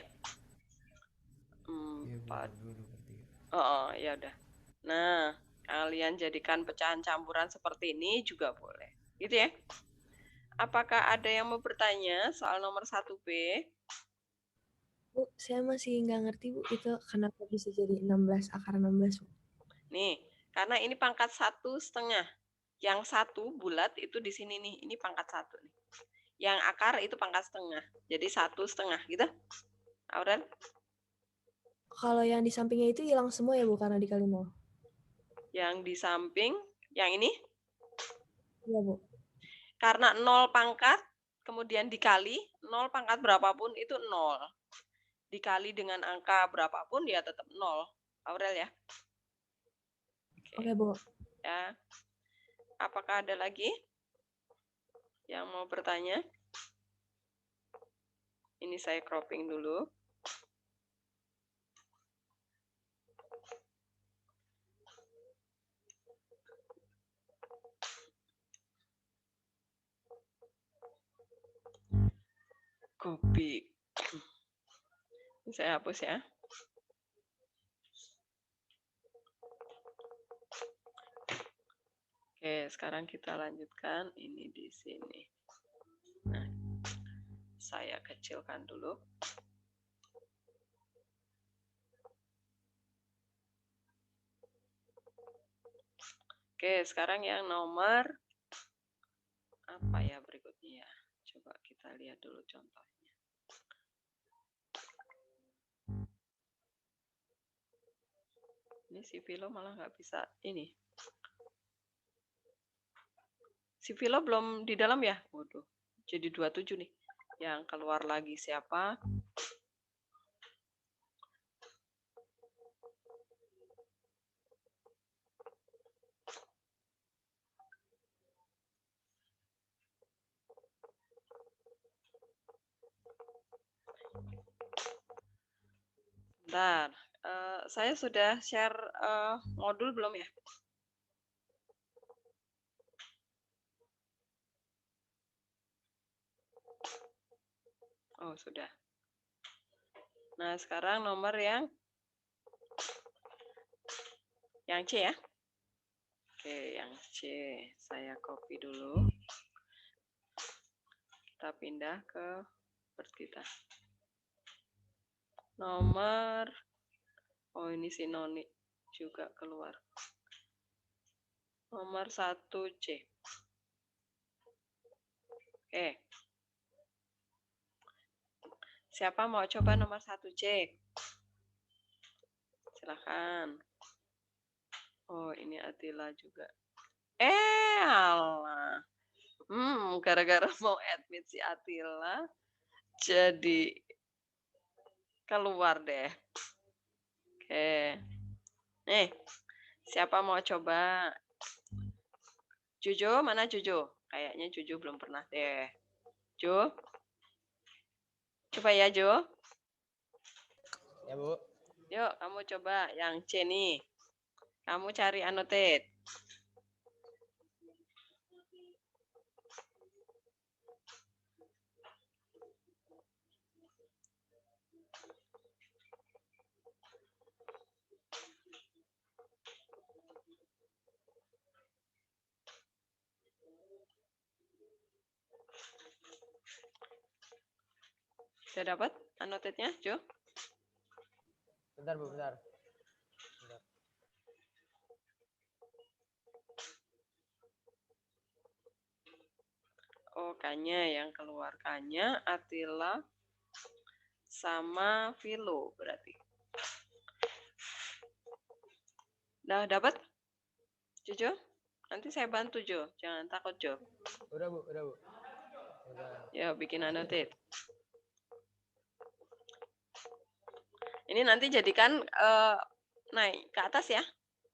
4 Iya, Bu, 2 per 3. Oh, ya udah. Nah, kalian jadikan pecahan campuran seperti ini juga boleh. Gitu ya. Apakah ada yang mau bertanya soal nomor 1B? Bu, saya masih nggak ngerti Bu, itu kenapa bisa jadi 16 akar 16 Bu? Nih, karena ini pangkat 1,5. Yang 1 bulat itu di sini nih. Ini pangkat 1 nih. Yang akar itu pangkat setengah. Jadi 1,5 gitu. Aurel? Kalau yang di sampingnya itu hilang semua ya Bu, karena dikali 0? Yang di samping, yang ini? Iya Bu. Karena 0 pangkat, kemudian dikali, 0 pangkat berapapun itu 0. Dikali dengan angka berapapun ya tetap 0. Aurel ya? Oke Bu. Ya. Apakah ada lagi yang mau bertanya? Ini saya cropping dulu. Copy. Ini saya hapus ya. Oke, sekarang kita lanjutkan ini di sini. Nah, saya kecilkan dulu. Oke, sekarang yang nomor apa ya berikutnya ya? Coba kita lihat dulu contohnya. Ini si Vilo malah nggak bisa ini. Si Vilo belum di dalam ya? Waduh, jadi 27 nih. Yang keluar lagi siapa? Bentar, saya sudah share modul belum ya? Oh, sudah. Nah, sekarang nomor yang C ya. Oke, yang C. Saya copy dulu. Kita pindah ke Word kita. Nomor, oh ini si Noni juga keluar. Nomor 1C. Oke. Siapa mau coba nomor 1C? Silahkan. Oh, ini Atila juga. Alah. Gara-gara mau admit si Atila, jadi keluar deh. Oke. Nih, siapa mau coba? Jojo, mana Jojo? Kayaknya Jojo belum pernah deh. Jo? Coba ya, Jo. Ya, Bu. Yuk, kamu coba yang C nih. Kamu cari annotate. Sudah dapat annotate-nya, Jo? Bentar, Bu, bentar. Oh, K-nya yang keluar K-nya Atila sama Vilo berarti. Udah dapat? Jojo? Nanti saya bantu, Jo. Jangan takut, Jo. Udah, Bu, udah, Bu. Udah. Ya, bikin annotate. Ini nanti jadikan naik ke atas ya.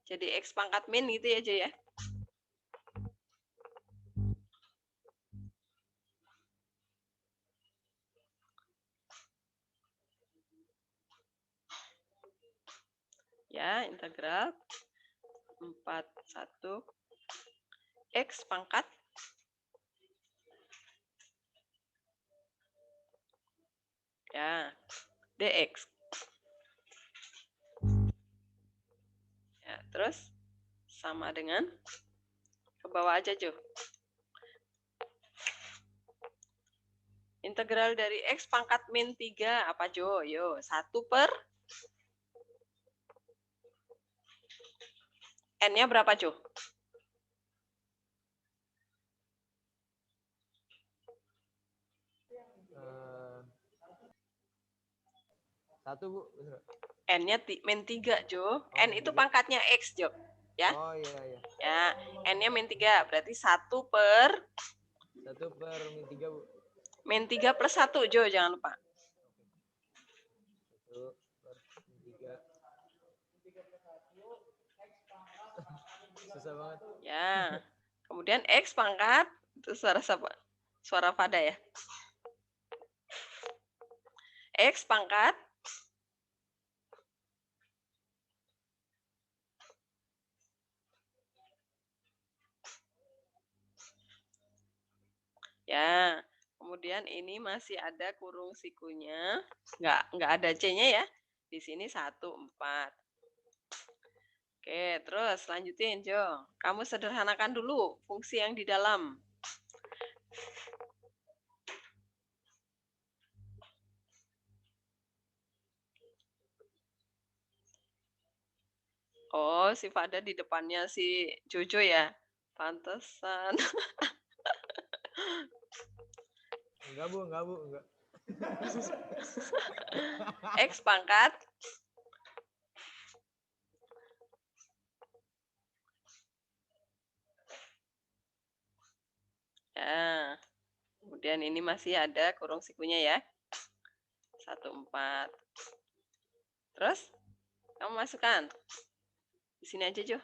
Jadi X pangkat min gitu ya, Jo ya. Ya, integral 41 X pangkat ya dx. Terus sama dengan ke bawah aja, Jo. Integral dari X pangkat min 3 apa, Jo? Yo, 1 per N-nya berapa, Jo? Satu Bu. Bener. N-nya min 3, Jo. N min itu 3. pangkatnya X, Jo. Ya. Oh iya iya. Ya, N-nya min 3, berarti 1 per 1 per min 3 Bu. min 3 plus 1, Jo, jangan lupa. 1 per min 3. Susah banget. Ya. Kemudian X pangkat, itu suara siapa? Suara Fada ya. X pangkat ya. Kemudian ini masih ada kurung sikunya, nggak ada C-nya ya. Di sini 1, 4. Oke, terus lanjutin, Jo. Kamu sederhanakan dulu fungsi yang di dalam. Oh, si Fada di depannya si Jojo ya. Pantesan. Enggak Bu, enggak. X pangkat ya. Kemudian ini masih ada kurung sikunya ya. 1, 4. Terus kamu masukkan. Di sini aja, Jo.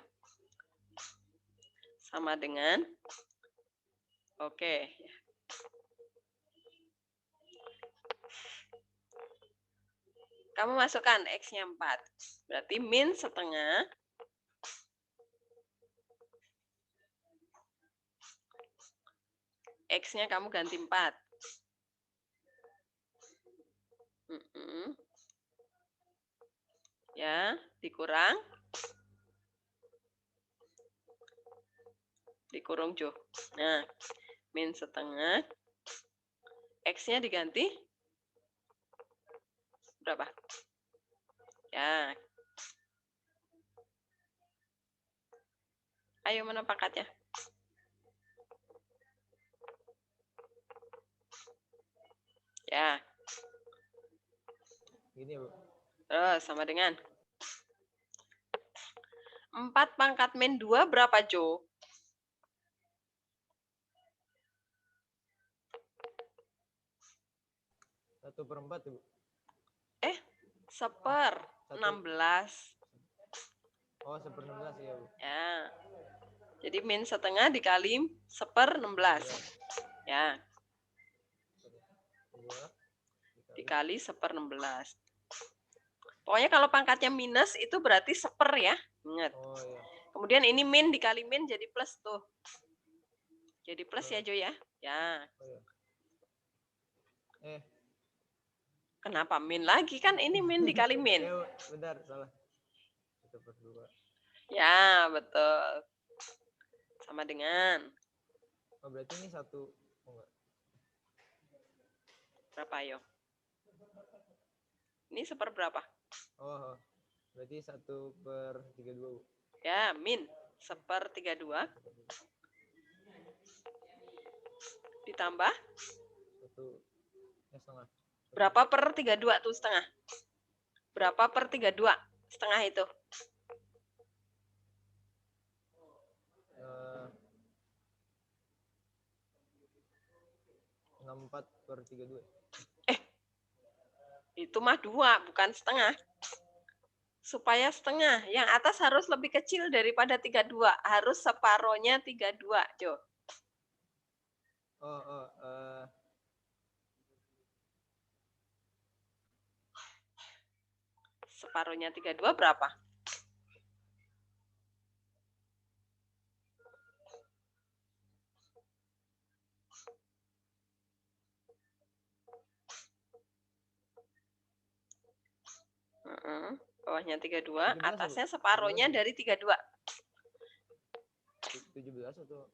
Sama dengan oke. Kamu masukkan X-nya 4. Berarti min setengah X-nya kamu ganti 4. Ya, dikurang. Dikurung, Jo. Nah, min setengah. X-nya diganti berapa? Ya. Ayo, mana pangkatnya? Ya. Gini Bu. Terus sama dengan 4 pangkat min 2 berapa, Jo? 1 per 4 Bu. Seper 16. Oh, 1 per 16 ya Bu. Ya. Jadi min setengah dikali seper 16. Ya. Dikali seper 16. Pokoknya kalau pangkatnya minus itu berarti seper ya. Ingat. Oh iya. Kemudian ini min dikali min jadi plus tuh. Jadi plus ya, Jo ya. Ya. Oh iya. Kenapa min lagi? Kan ini min dikali min. Ya, bentar, salah. 1 per 2. Ya, betul. Sama dengan Oh, berarti ini 1. Oh, enggak. berapa, yo? Ini seper berapa? Oh, berarti 1 per 32 Bu. Ya, min seper 32. Ditambah 1 setengah. berapa per 32 tuh setengah? Berapa per 32 setengah itu? 64 per 32. Itu mah 2, bukan setengah. Supaya setengah, yang atas harus lebih kecil daripada 32. Harus separohnya 32, Jo. Separohnya 32 berapa? Bawahnya 32, 17 apa? atasnya separohnya 17 dari 32. 17 atau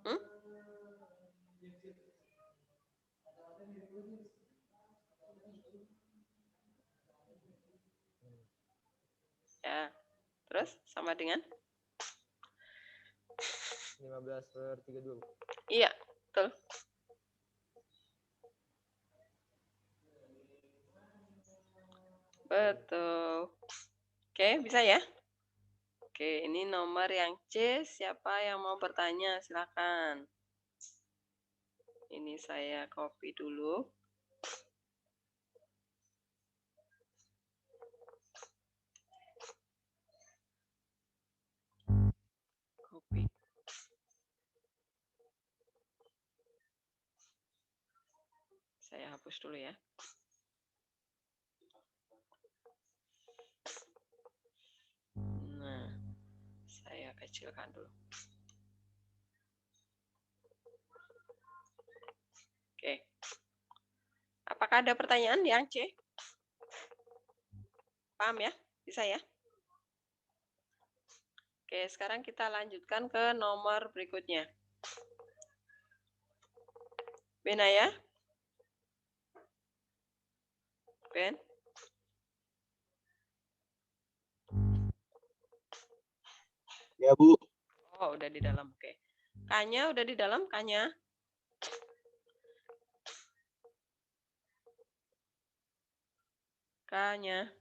Hmm? Ya, terus sama dengan? 15/32, Bu. Iya, betul. Betul. Oke, bisa ya? Oke, ini nomor yang C. Siapa yang mau bertanya? Silakan. Ini saya copy dulu. Copy. Saya hapus dulu ya. Nah, saya kecilkan dulu. Oke. Apakah ada pertanyaan yang C? Paham ya? Bisa ya? Oke, sekarang kita lanjutkan ke nomor berikutnya. Benaya? Ben? Ya, Bu. Oh, udah di dalam. Oke. Kanya udah di dalam, Kanya? Kanya.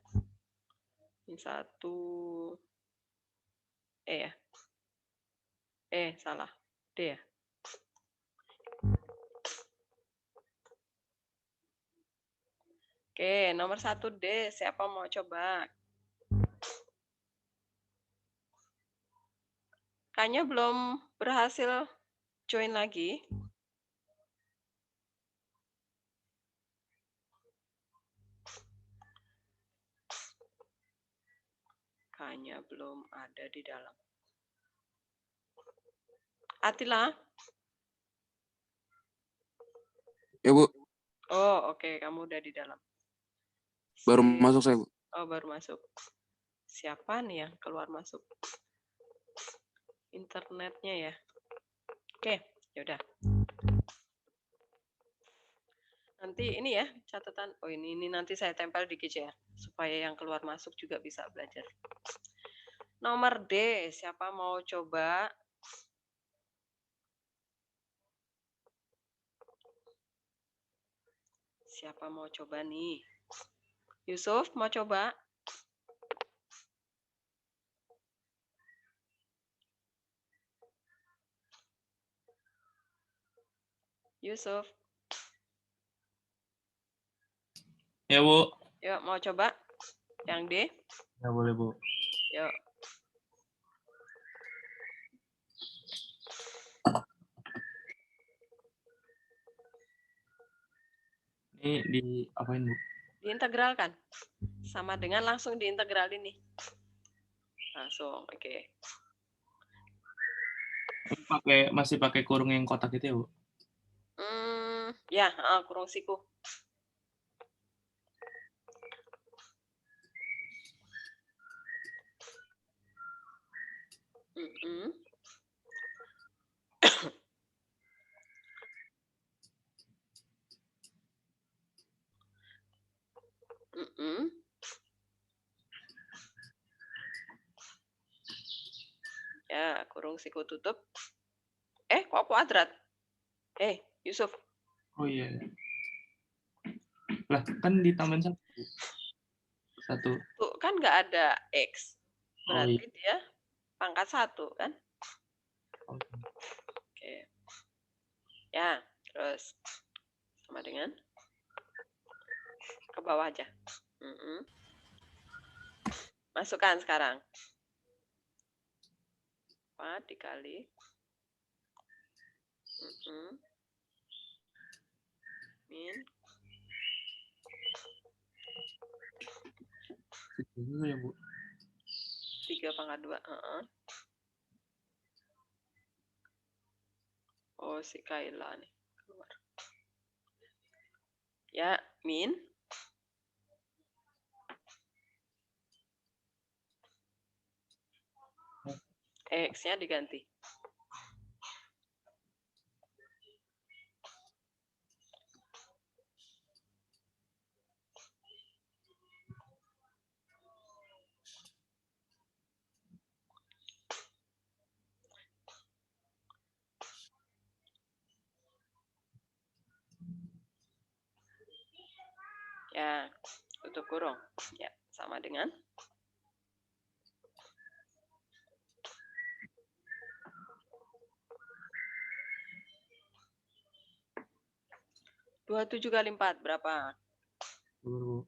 Ini 1. Ya. Salah. D ya. Oke, nomor 1 D. Siapa mau coba? Kayaknya belum berhasil join lagi. Kayaknya belum ada di dalam. Atila? Ya, Bu. Oh, oke. Kamu udah di dalam. Baru masuk saya, Bu. Oh, baru masuk. Siapa nih yang keluar masuk? Internetnya ya. Oke, yaudah. Nanti ini ya catatan. Oh, ini nanti saya tempel di GC ya, supaya yang keluar masuk juga bisa belajar. Nomor D, siapa mau coba? Siapa mau coba nih? Yusuf mau coba? Yusuf, Ya, Bu. yuk mau coba? Yang D? Ya, boleh, Bu. Yuk. Ini di apain, Bu? Diintegralkan. Sama dengan langsung diintegral ini. Langsung, oke. Masih pakai kurung yang kotak itu ya, Bu? Ya, kurung siku. Ya, kurung siku tutup. Kok kuadrat? Yusuf. Oh iya. Lah, kan ditambahin satu. Tuh, kan nggak ada X. Oh Berarti iya. dia pangkat 1, kan? Oke. Oke. Ya, terus sama dengan ke bawah aja. Masukkan sekarang. 4 dikali. Min. Itu ya, Bu. 3/2. Oh, si Kaila nih keluar. Ya, min. X-nya diganti. Ya, tutup kurung. Ya, sama dengan 27 kali 4 berapa? Sabar, Bu.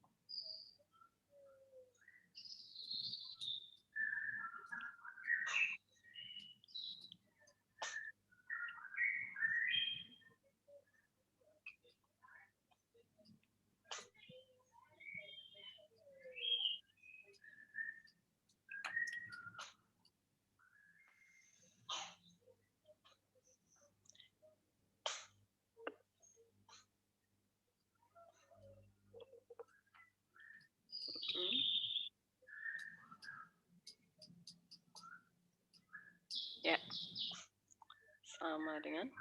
Hmm. Ya, sama dengan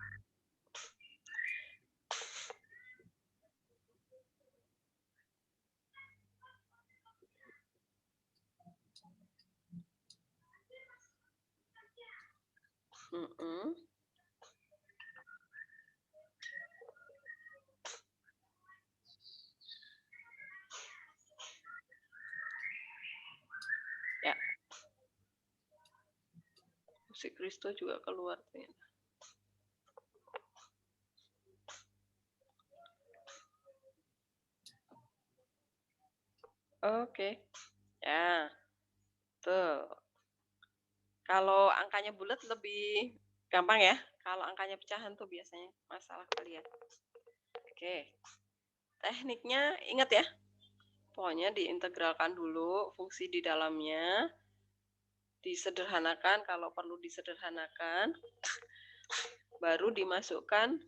ya. Musik Kristo juga keluar ternyata. Oke. Ya. Tuh. Kalau angkanya bulat lebih gampang ya. Kalau angkanya pecahan tuh biasanya masalah kalian. Oke. Tekniknya ingat ya. Pokoknya diintegralkan dulu fungsi di dalamnya. Disederhanakan kalau perlu disederhanakan. Baru dimasukkan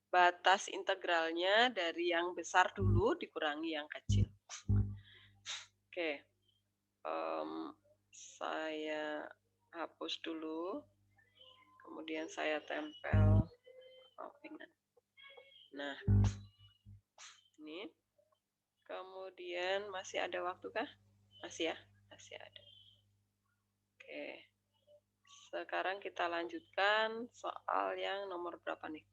batas integralnya dari yang besar dulu dikurangi yang kecil. Oke. Saya hapus dulu. Kemudian saya tempel copingan. Nah, ini. Kemudian masih ada waktu kah? Masih ya? Masih ada. Oke. Sekarang kita lanjutkan soal yang nomor berapa nih?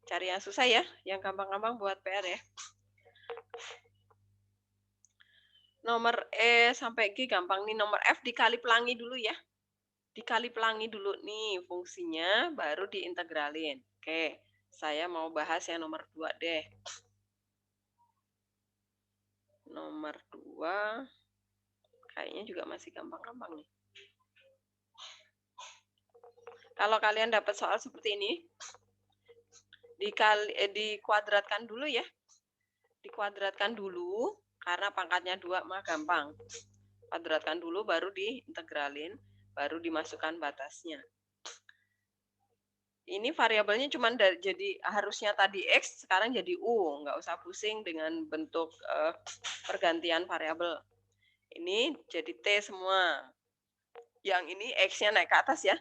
Cari yang susah ya, yang gampang-gampang buat PR ya. Nomor E sampai G gampang nih, nomor F dikali pelangi dulu ya. Dikali pelangi dulu nih fungsinya, baru diintegralin. Oke, saya mau bahas yang nomor 2 deh. Nomor 2, kayaknya juga masih gampang-gampang nih. Kalau kalian dapat soal seperti ini, dikuadratkan dulu ya. Dikuadratkan dulu, karena pangkatnya 2 mah gampang. Kuadratkan dulu, baru diintegralin, baru dimasukkan batasnya. Ini variabelnya cuma jadi harusnya tadi X, sekarang jadi U. Nggak usah pusing dengan bentuk pergantian variabel. Ini jadi T semua. Yang ini X-nya naik ke atas ya.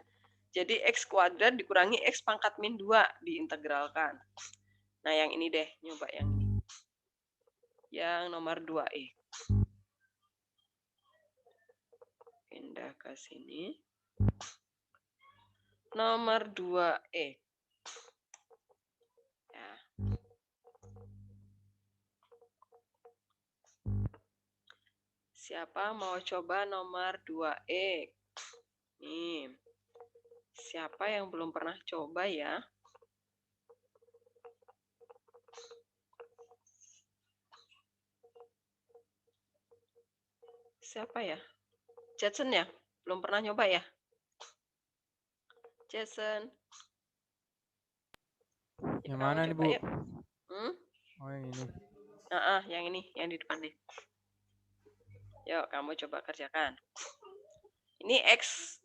Jadi X kuadrat dikurangi X pangkat min 2 diintegralkan. Nah yang ini deh, nyoba yang ini. Yang nomor 2E. Pindah ke sini. Nomor 2E. Ya. Siapa mau coba nomor 2E? Nih. Siapa yang belum pernah coba ya? Siapa ya? Jason ya? Belum pernah nyoba ya? Jason. Yang mana nih, Bu? Yuk. Oh, yang ini. Yang ini, yang di depan nih. Yuk, kamu coba kerjakan. Ini X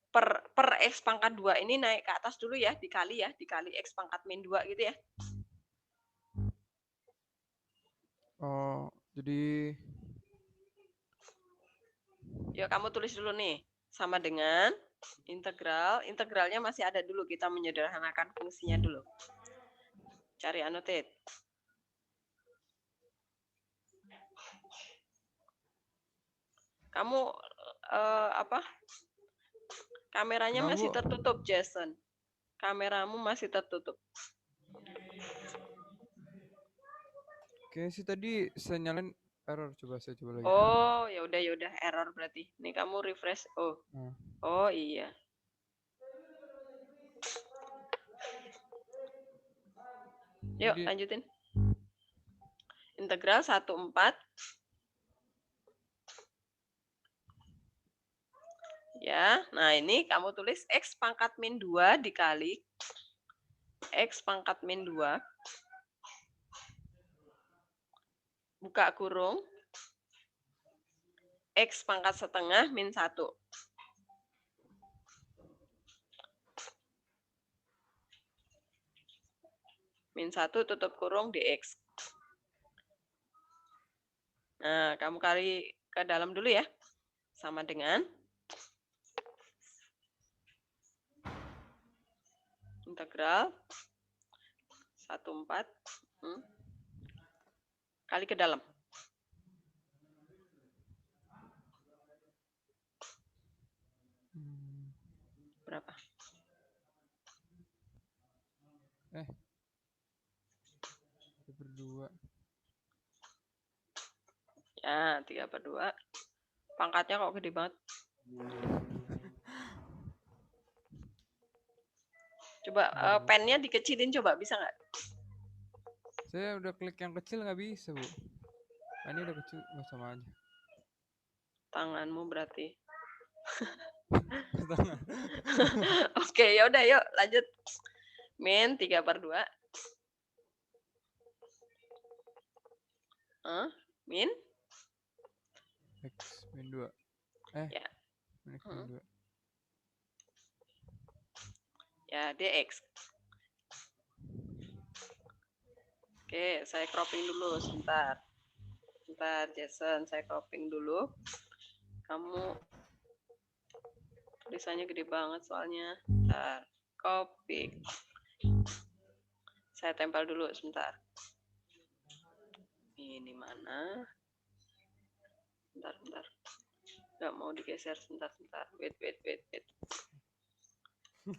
per X pangkat 2 ini naik ke atas dulu ya, dikali X pangkat min 2 gitu ya. Oh, jadi Yuk kamu tulis dulu nih. Sama dengan integral. Integralnya masih ada dulu. Kita menyederhanakan fungsinya dulu. Cari annotate. Kamu apa? Kameranya kenapa, masih Bu? tertutup, Jason. Kameramu masih tertutup. Kayaknya sih tadi saya nyalain error. Coba saya coba lagi. Oh, ya udah error berarti. Nih kamu refresh. Oh. Nah, Oh iya. Yuk jadi lanjutin. Integral 1/4. Ya, nah ini kamu tulis X pangkat min 2 dikali X pangkat min 2. Buka kurung. X pangkat setengah min 1. Min 1 tutup kurung dx. Nah, kamu kali ke dalam dulu ya. Sama dengan integral 1/4 kali ke dalam. Berapa? berdua. Ya, 3/2. Pangkatnya kok gede banget. Coba pennya dikecilin coba, bisa nggak? Saya udah klik yang kecil nggak bisa, Bu. Nah, ini udah kecil, nggak sama aja. Tanganmu berarti. Tangan. Oke, ya udah yuk lanjut. Min 3/2. Min X min 2. Ya. Min X min 2. Ya, dx. Oke, saya cropping dulu sebentar. Sebentar, Jason, saya cropping dulu. Kamu tulisannya gede banget soalnya. Bentar, copy. Saya tempel dulu sebentar. Ini mana? Bentar. Nggak mau digeser sebentar. Wait.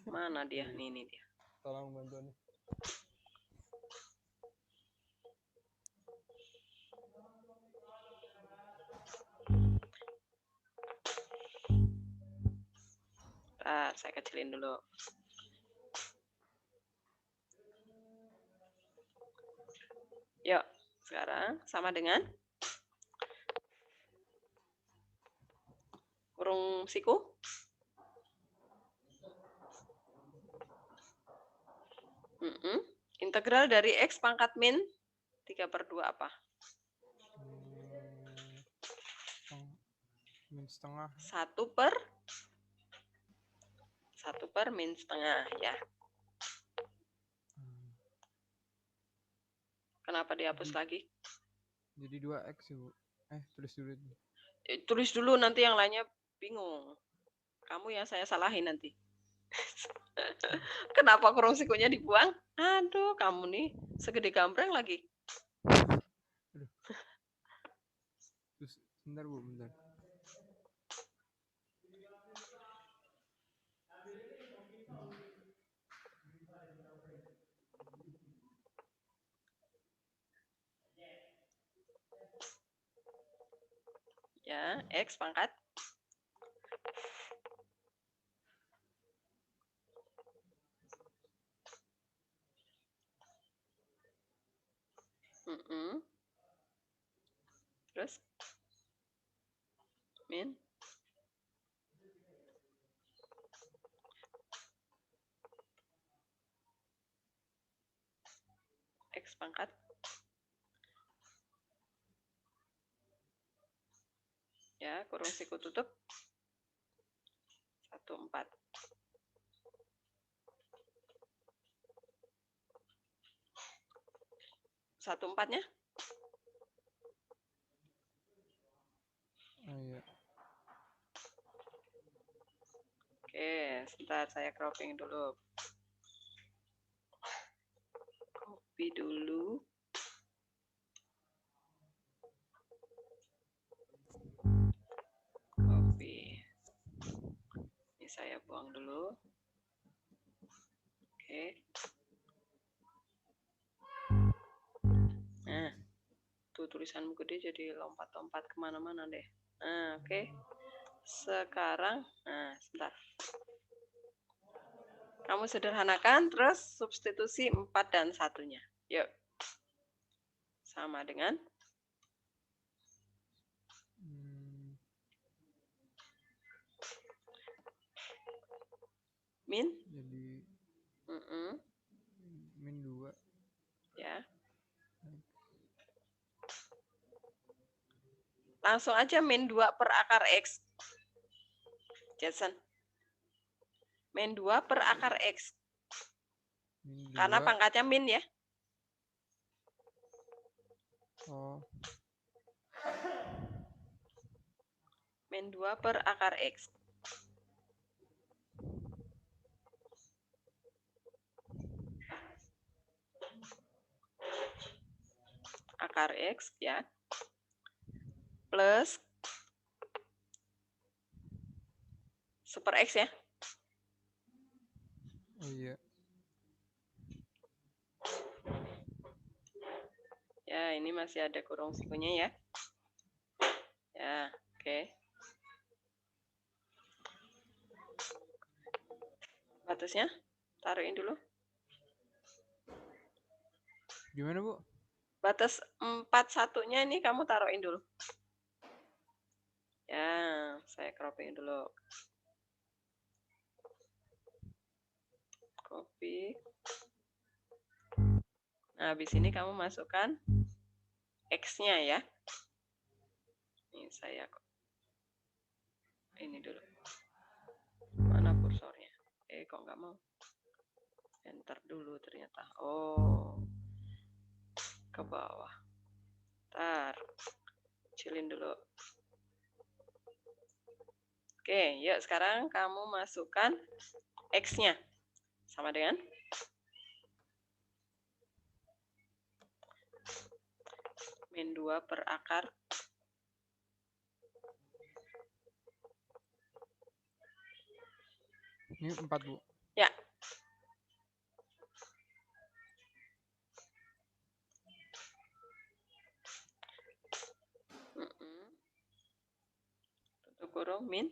Mana dia? Ini dia. Tolong bantuan. Bentar, saya kecilin dulu. Yuk, sekarang sama dengan kurung siku. Integral dari X pangkat min 3/2 apa? Min setengah. 1/1 min setengah ya. Kenapa dihapus lagi? Jadi 2x ya, Bu. Tulis dulu. Tulis dulu, nanti yang lainnya bingung. Kamu yang saya salahin nanti. Kenapa kurung sikunya dibuang? Aduh, kamu nih segede gambreng lagi. Terus, bentar, Bu, bentar. Ya, X pangkat. Terus min X pangkat. Ya, kurung siku tutup. 1/4. 1/4-nya sebentar saya cropping dulu. Copy dulu. Copy. Ini saya buang dulu. Oke. Nah, tuh tulisanmu gede jadi lompat-lompat kemana-mana deh. Nah, oke. Sekarang, nah, sebentar. Kamu sederhanakan, terus substitusi 4 dan 1-nya. Yuk. Sama dengan min. Jadi min 2. Ya. Langsung aja min 2 per akar X. Jason. Min 2 per akar X. Min 2. Karena pangkatnya min ya. Oh. Min 2 per akar X. Akar X ya. Plus super X ya. Oh iya. Ya, ini masih ada kurung sikunya ya. Ya, oke. Batasnya taruhin dulu. Gimana, Bu? Batas 41-nya ini kamu taruhin dulu. Ya, saya cropping dulu. Copy. Nah, habis ini kamu masukkan X-nya ya. Ini saya ini dulu. Mana kursornya? Kok nggak mau? Enter dulu ternyata. Oh, ke bawah. Ntar, kecilin dulu. Oke, yuk sekarang kamu masukkan X-nya. Sama dengan min 2 per akar. Ini 4, Bu. Ya. Tutup kurung min.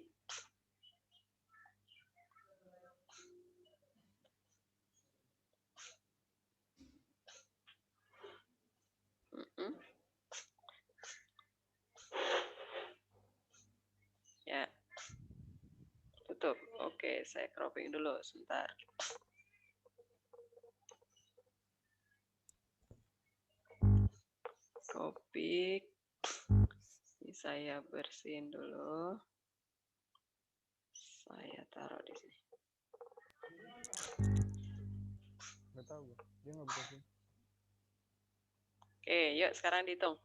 Ya. Tutup. Oke, saya cropping dulu sebentar. Copy. Ini saya bersihin dulu. Saya taruh di sini. Nggak tahu, Bu. Dia nggak bisa sih. Oke, yuk sekarang dihitung.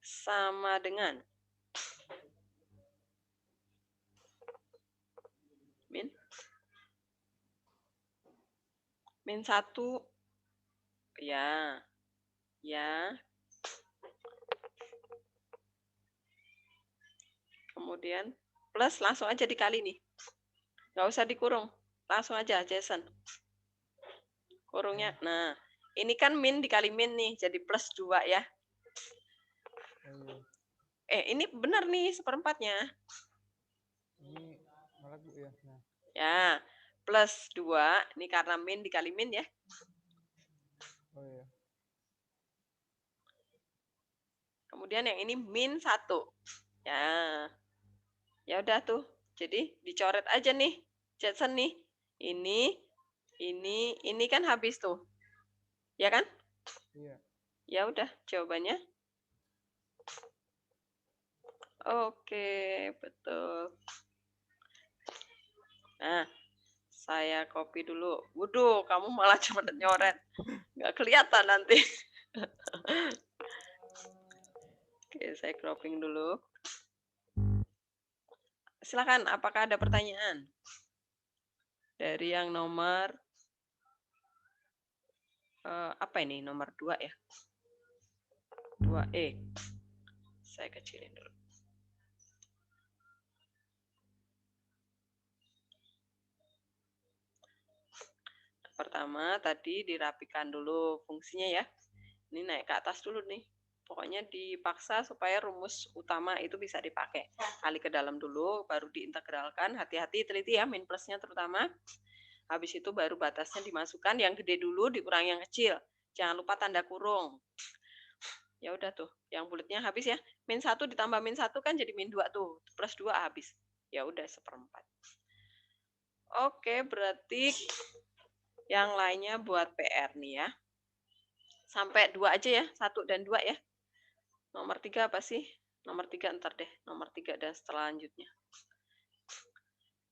Sama dengan min 1 ya. Ya. Kemudian plus langsung aja dikali nih. Nggak usah dikurung. Langsung aja Jason. Kurungnya. Nah, ini kan min dikali min nih, jadi plus 2 ya. Ini benar nih seperempatnya. Ini malah, Bu, ya. Nah. Ya, plus 2. Ini karena min dikali min ya. Oh iya. Kemudian yang ini min 1. Ya. Ya udah tuh. Jadi dicoret aja nih. Jason nih. Ini kan habis tuh. Ya kan? Iya. Ya udah, jawabannya. Oke, betul. Nah, saya copy dulu. Waduh, kamu malah cuma nyoret. Nggak kelihatan nanti. Oke, saya cropping dulu. Silakan, apakah ada pertanyaan? Dari yang nomor apa ini? Nomor 2 ya? 2E. Saya kecilin dulu. Pertama tadi dirapikan dulu fungsinya ya. Ini naik ke atas dulu nih. Pokoknya dipaksa supaya rumus utama itu bisa dipakai. Kali ke dalam dulu, baru diintegralkan. Hati-hati, teliti ya, min plusnya terutama. Habis itu baru batasnya dimasukkan. Yang gede dulu dikurangi yang kecil. Jangan lupa tanda kurung. Ya udah tuh, yang bulatnya habis ya. Min 1 ditambah min 1 kan jadi min 2 tuh. Plus 2 habis. Ya udah 1/4. Oke, berarti yang lainnya buat PR nih ya. Sampai 2 aja ya, 1 dan 2 ya. Nomor 3 apa sih? Nomor 3 ntar deh. Nomor 3 dan selanjutnya.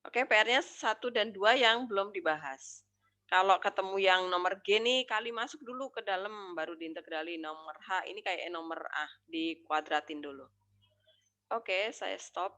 Oke, PR-nya 1 dan 2 yang belum dibahas. Kalau ketemu yang nomor G nih, kali masuk dulu ke dalam, baru diintegrali. Nomor H ini kayak nomor A, dikuadratin dulu. Oke, saya stop.